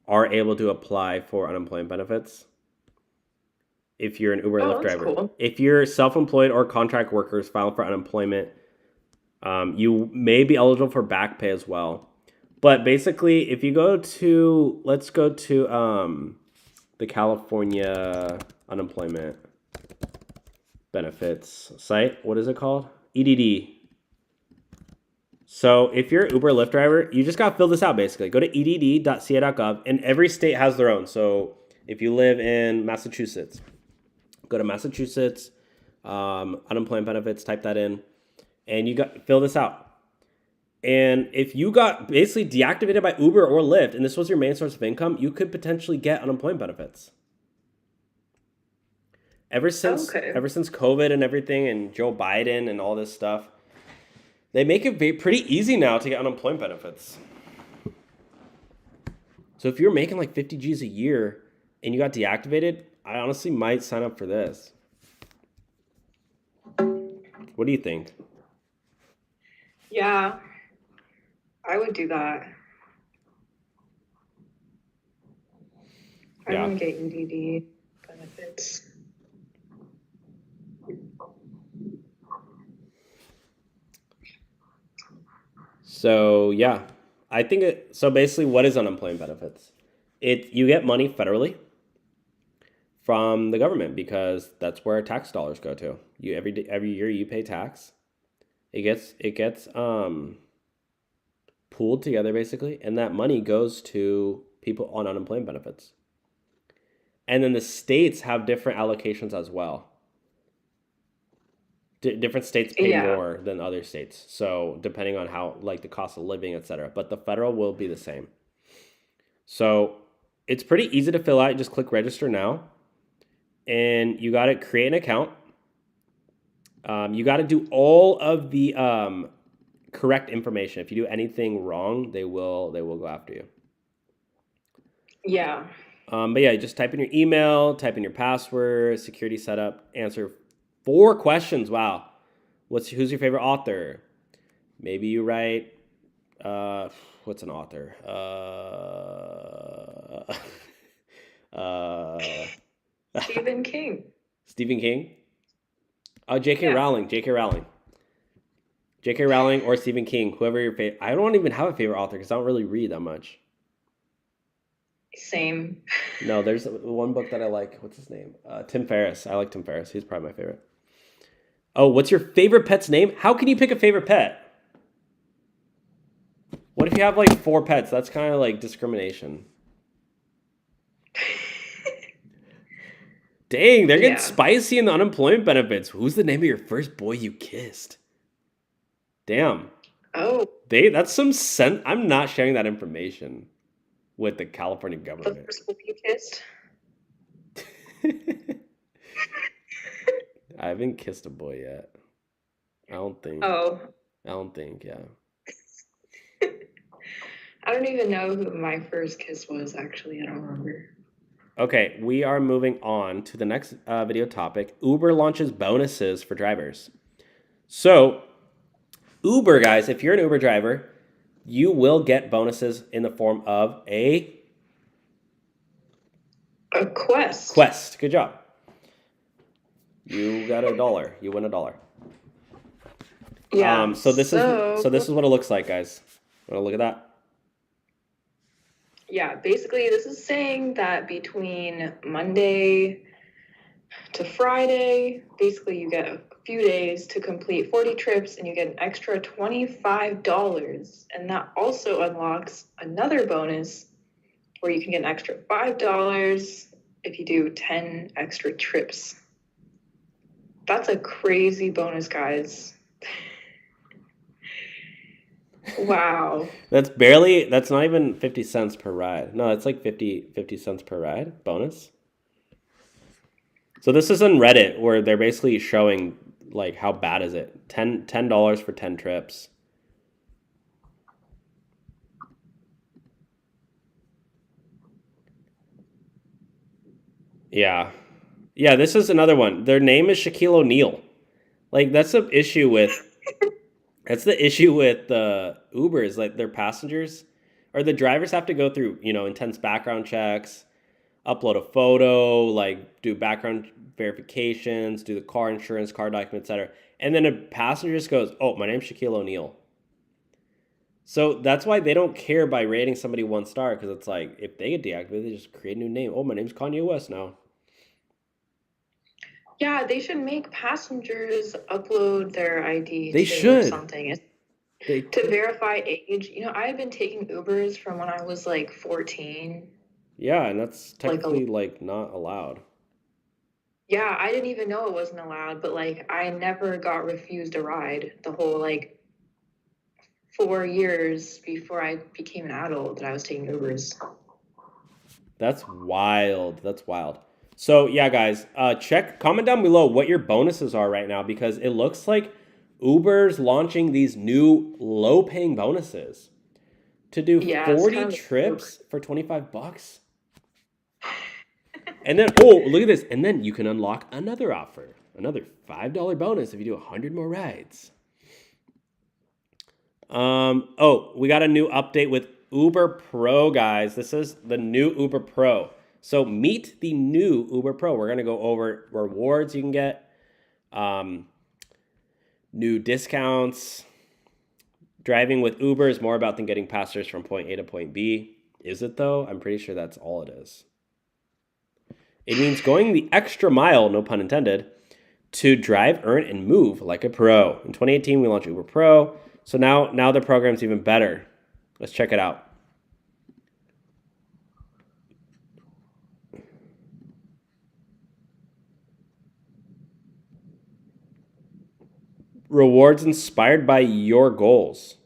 are able to apply for unemployment benefits if you're an Uber or Lyft that's driver. cool. If you're self-employed or contract workers filing for unemployment, you may be eligible for back pay as well. But basically, if you go to, let's go to the California unemployment benefits site. What is it called? EDD. So if you're an Uber or Lyft driver, you just got to fill this out basically. Go to edd.ca.gov, and every state has their own. So if you live in Massachusetts, go to Massachusetts, unemployment benefits, type that in, and you got fill this out. And if you got basically deactivated by Uber or Lyft, and this was your main source of income, you could potentially get unemployment benefits. Ever since COVID and everything, and Joe Biden and all this stuff, they make it pretty easy now to get unemployment benefits. So if you're making like 50 G's a year and you got deactivated, I honestly might sign up for this. What do you think? Yeah, I would do that. I want to get EDD benefits. So yeah, I think so basically what is unemployment benefits? You get money federally from the government because that's where tax dollars go to. Every year you pay tax. It gets pooled together basically, and that money goes to people on unemployment benefits. And then the states have different allocations as well. Different states pay more than other states, so depending on how, like, the cost of living, etc. But the federal will be the same. So it's pretty easy to fill out. You just click register now, and you got to create an account. You got to do all of the correct information. If you do anything wrong, they will go after you. Yeah. But yeah, just type in your email, type in your password, security setup, answer 4 questions. Wow. Who's your favorite author? Maybe you write, what's an author? Stephen King. Stephen King? J.K. Rowling. J.K. Rowling or Stephen King, whoever your favorite. I don't even have a favorite author because I don't really read that much. Same. No, there's one book that I like. What's his name? Tim Ferriss. I like Tim Ferriss. He's probably my favorite. Oh, what's your favorite pet's name? How can you pick a favorite pet? What if you have like 4 pets? That's kind of like discrimination. Dang, they're getting spicy in the unemployment benefits. Who's the name of your first boy you kissed? Damn. Oh. That's some sense. I'm not sharing that information with the California government. The first boy you kissed? I haven't kissed a boy yet. I don't think. Oh. I don't think, yeah. I don't even know who my first kiss was, actually. I don't remember. Okay, we are moving on to the next video topic. Uber launches bonuses for drivers. So, Uber, guys, if you're an Uber driver, you will get bonuses in the form of a quest. Quest. Good job. You got $1. You win $1. Yeah. So this is what it looks like, guys. Want to look at that? Yeah, basically this is saying that between Monday to Friday. Basically, you get a few days to complete 40 trips and you get an extra $25. And that also unlocks another bonus where you can get an extra $5 if you do 10 extra trips. That's a crazy bonus, guys. Wow. That's not even 50 cents per ride. No, it's like 50 cents per ride bonus. So this is on Reddit where they're basically showing like how bad is it? $10 for 10 trips. Yeah. Yeah, this is another one. Their name is Shaquille O'Neal. Like that's the issue with Ubers, like their passengers or the drivers have to go through, intense background checks, upload a photo, like do background verifications, do the car insurance, car documents, etc. And then a passenger just goes, "Oh, my name's Shaquille O'Neal." So that's why they don't care by rating somebody 1 star because it's like if they get deactivated, they just create a new name. Oh, my name's Kanye West now. Yeah, they should make passengers upload their ID They or should. something to verify age. I've been taking Ubers from when I was like 14. Yeah, and that's technically like not allowed. Yeah, I didn't even know it wasn't allowed, but like I never got refused a ride the whole like 4 years before I became an adult that I was taking Ubers. That's wild. That's wild. So yeah, guys, comment down below what your bonuses are right now because it looks like Uber's launching these new low-paying bonuses to do 40 trips for $25. And then, look at this. And then you can unlock another offer, another $5 bonus if you do 100 more rides. We got a new update with Uber Pro, guys. This is the new Uber Pro. So meet the new Uber Pro. We're going to go over rewards you can get, new discounts. Driving with Uber is more about than getting passengers from point A to point B. Is it though? I'm pretty sure that's all it is. It means going the extra mile, no pun intended, to drive, earn, and move like a pro. In 2018, we launched Uber Pro. So now the program's even better. Let's check it out. Rewards inspired by your goals.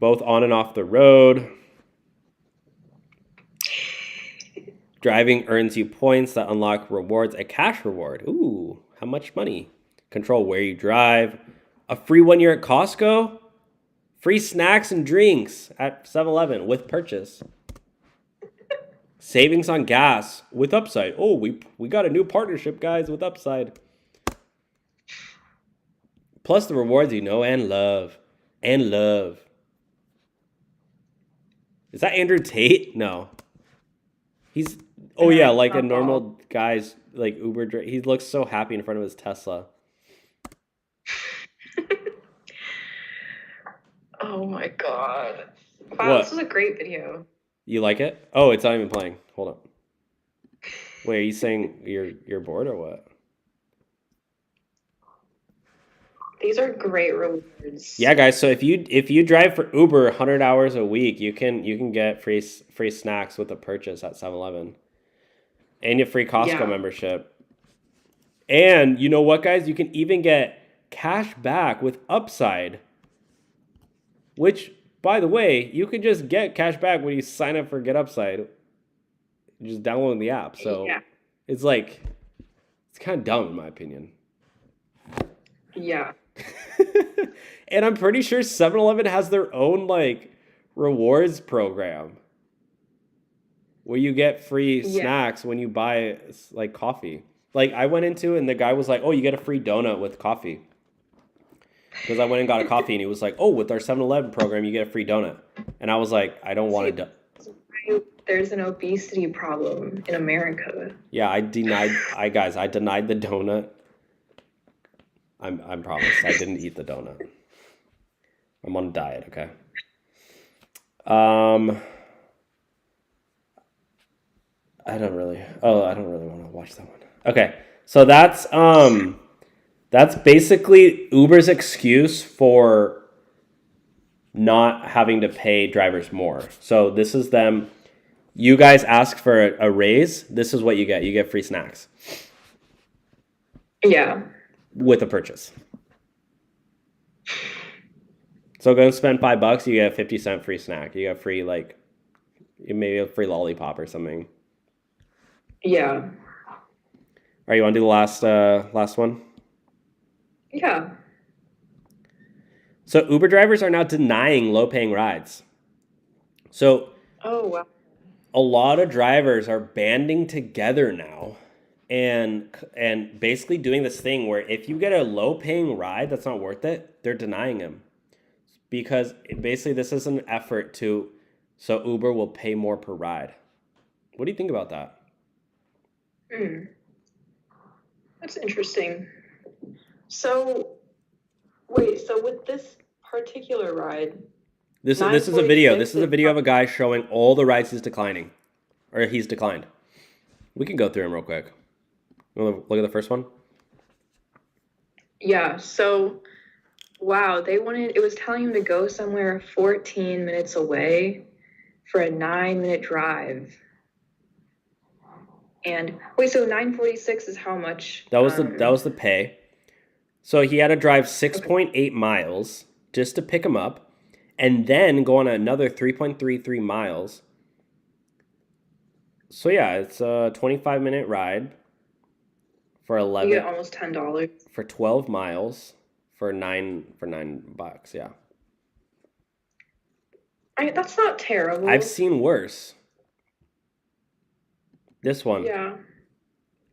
Both on and off the road. Driving earns you points that unlock rewards. A cash reward. Ooh, how much money? Control where you drive. A free 1 year at Costco. Free snacks and drinks at 7-Eleven with purchase. Savings on gas with Upside. Oh, we got a new partnership, guys, with Upside. Plus the rewards you know and love. And love. Is that Andrew Tate? No. He's... Oh, yeah, like a normal guy's, like, Uber... He looks so happy in front of his Tesla. Oh, my God. Wow, this is a great video. You like it? Oh, it's not even playing. Hold on. Wait, are you saying you're bored or what? These are great rewards. Yeah, guys. So if you drive for Uber 100 hours a week, you can get free snacks with a purchase at 7-Eleven, and you free Costco membership. And you know what, guys? You can even get cash back with Upside, which, by the way, you can just get cash back when you sign up for Get Upside. Just downloading the app. So it's like it's kind of dumb in my opinion. Yeah. And I'm pretty sure 7-Eleven has their own like rewards program where you get free snacks when you buy like coffee. Like I went into and the guy was like, "Oh, you get a free donut with coffee." Because I went and got a coffee and he was like, "Oh, with our 7-Eleven program, you get a free donut." And I was like, "I don't want to." There's an obesity problem in America. Yeah, I denied the donut. I'm promised. I didn't eat the donut. I'm on a diet, okay? I don't really. Oh, I don't really want to watch that one. Okay, so that's basically Uber's excuse for not having to pay drivers more. So this is them. You guys ask for a raise. This is what you get. You get free snacks Yeah. with a purchase. So go spend $5. You get a 50-cent free snack. You get free like maybe a free lollipop or something. Yeah. All right, you want to do the last one? Yeah. So Uber drivers are now denying low-paying rides. So Oh, wow. a lot of drivers are banding together now and basically doing this thing where if you get a low-paying ride that's not worth it, they're denying him. Because basically this is an effort so Uber will pay more per ride. What do you think about that? That's interesting. So, wait, so with this particular ride, This is a video. This 946 is a video of a guy showing all the rides he's declining, or he's declined. We can go through them real quick. You wanna look at the first one? Yeah, so wow, it was telling him to go somewhere 14 minutes away for a 9-minute drive. And wait, so 946 is how much? That was the pay. So he had to drive 6.8 miles just to pick him up, and then go on another 3.33 miles. So yeah, it's a 25-minute ride for 11. You get almost $10 for 12 miles for $9. Yeah, that's not terrible. I've seen worse. This one, Yeah.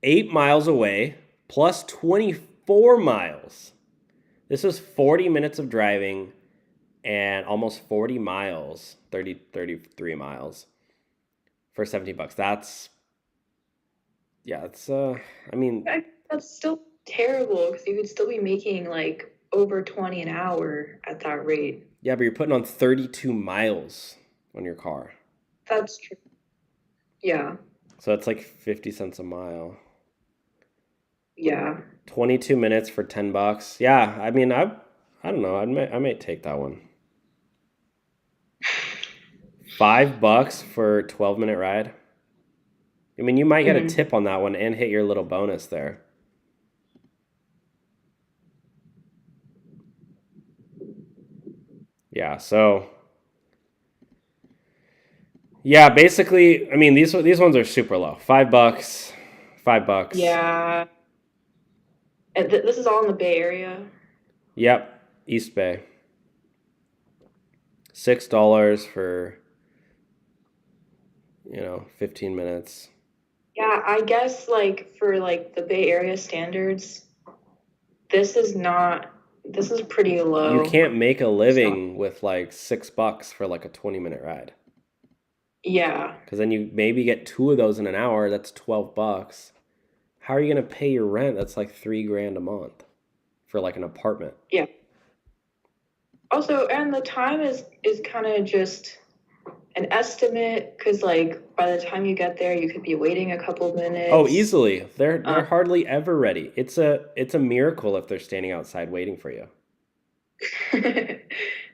8 miles away plus 24 miles. This is 40 minutes of driving and almost 40 miles, 33 miles for $70. That's I mean, That's still terrible because you could still be making like over 20 an hour at that rate. yeah, but you're putting on 32 miles on your car. That's true. Yeah. So it's like 50 cents a mile. Yeah. 22 minutes for $10. Yeah, I mean, I don't know. I might take that one. $5 for 12-minute ride. I mean, you might get a tip on that one and hit your little bonus there. Yeah, so yeah, basically, I mean, these ones are super low. $5, $5. Yeah. And this is all in the Bay Area. Yep, East Bay. $6 for 15 minutes. Yeah, I guess like for like the Bay Area standards, this is pretty low. You can't make a living with like $6 for like a 20-minute ride. Yeah. Because then you maybe get 2 of those in an hour. That's $12. How are you gonna pay your rent? That's like $3,000 a month for like an apartment. Yeah. Also, and the time is kind of just an estimate because like by the time you get there, you could be waiting a couple minutes. Oh, easily. They're hardly ever ready. It's a miracle if they're standing outside waiting for you.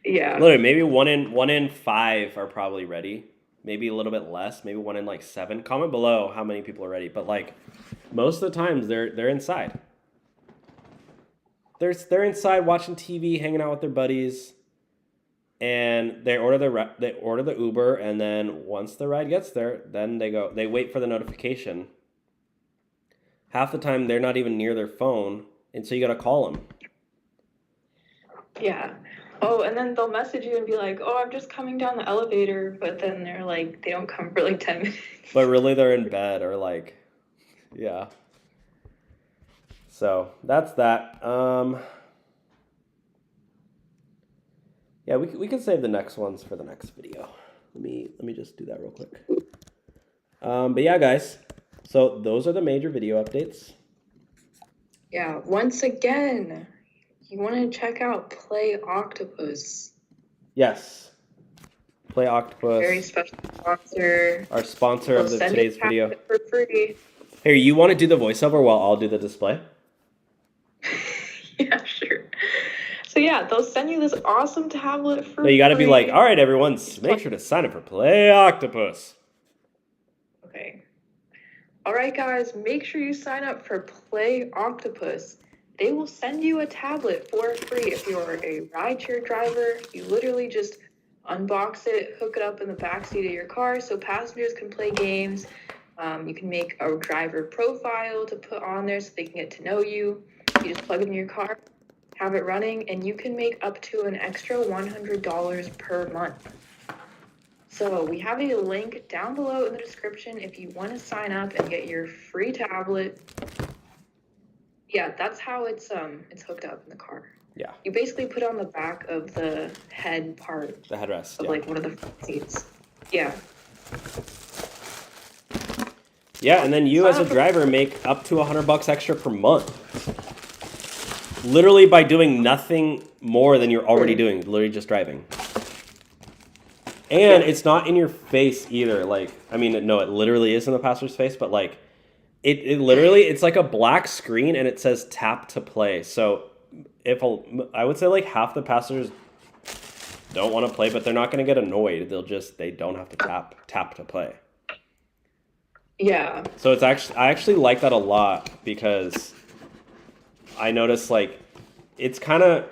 Yeah. Literally, maybe one in 5 are probably ready. Maybe a little bit less. Maybe 1 in like 7. Comment below how many people are ready. But like most of the times they're inside. They're inside watching TV, hanging out with their buddies, and they order the Uber, and then once the ride gets there, then they wait for the notification. Half the time they're not even near their phone, and so you gotta call them. Yeah. Oh, and then they'll message you and be like, "Oh, I'm just coming down the elevator," but then they're like, they don't come for like 10 minutes. But really, they're in bed or like, yeah. So that's that. Yeah, we can save the next ones for the next video. Let me just do that real quick. But yeah, guys. So those are the major video updates. Yeah. Once again, you want to check out Play Octopus. Yes. Play very Octopus, special sponsor. our sponsor They'll of send you today's a video. tablet for free. Here, you want to do the voiceover while I'll do the display? Yeah, sure. So yeah, they'll send you this awesome tablet for No, you got to be like, free. all right, everyone, make sure to sign up for Play Octopus. Okay. All right, guys, make sure you sign up for Play Octopus. They will send you a tablet for free if you're a rideshare driver. You literally just unbox it, hook it up in the backseat of your car so passengers can play games. You can make a driver profile to put on there so they can get to know you. You just plug it in your car, have it running, and you can make up to an extra $100 per month. So we have a link down below in the description if you want to sign up and get your free tablet. Yeah, that's how it's hooked up in the car. Yeah. You basically put it on the back of the head part. The headrest. Of like one of the front seats. Yeah. Yeah, and then you as a driver make up to $100 extra per month. Literally by doing nothing more than you're already doing, literally just driving. And it's not in your face either. Like, I mean, no, it literally is in the passenger's face, but like, it literally, it's like a black screen and it says tap to play. So I would say like half the passengers don't want to play, but they're not going to get annoyed. They don't have to tap to play. Yeah. So I actually like that a lot because I noticed like it's kind of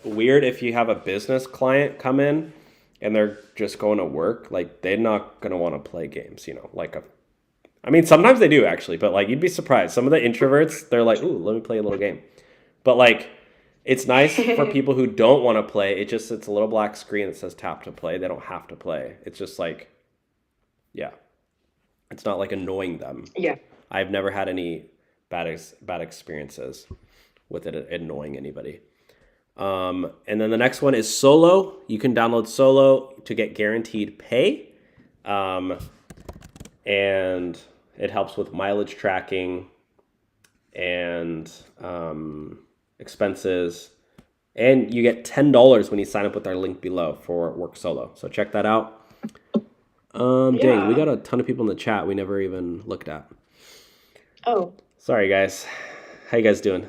weird if you have a business client come in and they're just going to work. Like they're not going to want to play games, you know, I mean, sometimes they do actually, but like you'd be surprised. Some of the introverts, they're like, ooh, let me play a little game. But like, it's nice for people who don't want to play. It's a little black screen that says tap to play. They don't have to play. It's just like, yeah. It's not like annoying them. Yeah. I've never had any bad experiences with it annoying anybody. And then the next one is Solo. You can download Solo to get guaranteed pay. And it helps with mileage tracking and expenses. And you get $10 when you sign up with our link below for Work Solo. So check that out. Dang, we got a ton of people in the chat we never even looked at. Oh. Sorry, guys. How you guys doing?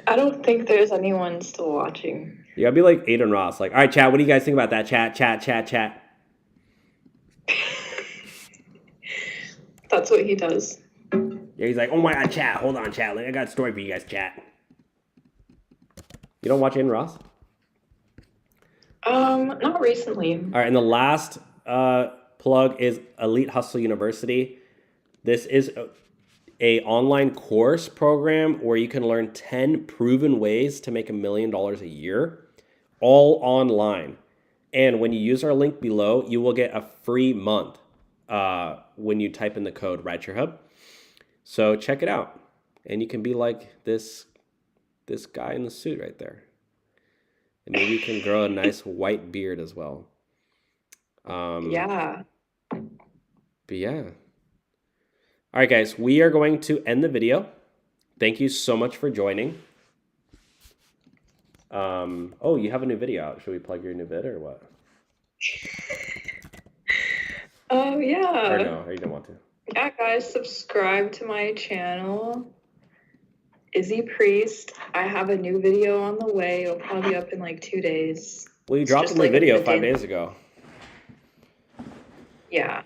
I don't think there's anyone still watching. You gotta be like Aiden Ross. Like, all right, chat, what do you guys think about that? Chat. That's what he does. Yeah, he's like, oh my God, chat. Hold on, chat. I got a story for you guys, chat. You don't watch Aiden Ross? Not recently. All right, and the last plug is Elite Hustle University. This is a online course program where you can learn 10 proven ways to make $1 million a year, all online. And when you use our link below, you will get a free month when you type in the code Rideshare Hub. So check it out, and you can be like this guy in the suit right there. And maybe you can grow a nice white beard as well. Yeah. But yeah. All right, guys, we are going to end the video. Thank you so much for joining. Oh, you have a new video out. Should we plug your new vid or what? Oh, yeah. Or no, or you don't want to? Yeah, guys, subscribe to my channel. Izzy Priest. I have a new video on the way. It'll probably be up in like 2 days. Well, you dropped a new video 5 days ago. Yeah.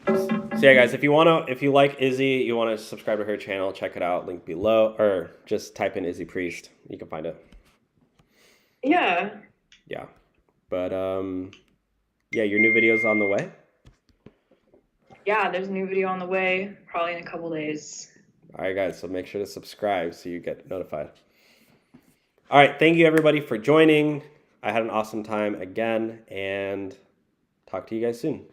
So yeah, guys, if you like Izzy, you want to subscribe to her channel, check it out, link below, or just type in Izzy Priest. You can find it. Yeah. Yeah. But yeah, your new video's on the way. Yeah, there's a new video on the way, probably in a couple days. All right, guys, so make sure to subscribe so you get notified. All right, thank you, everybody, for joining. I had an awesome time again, and talk to you guys soon.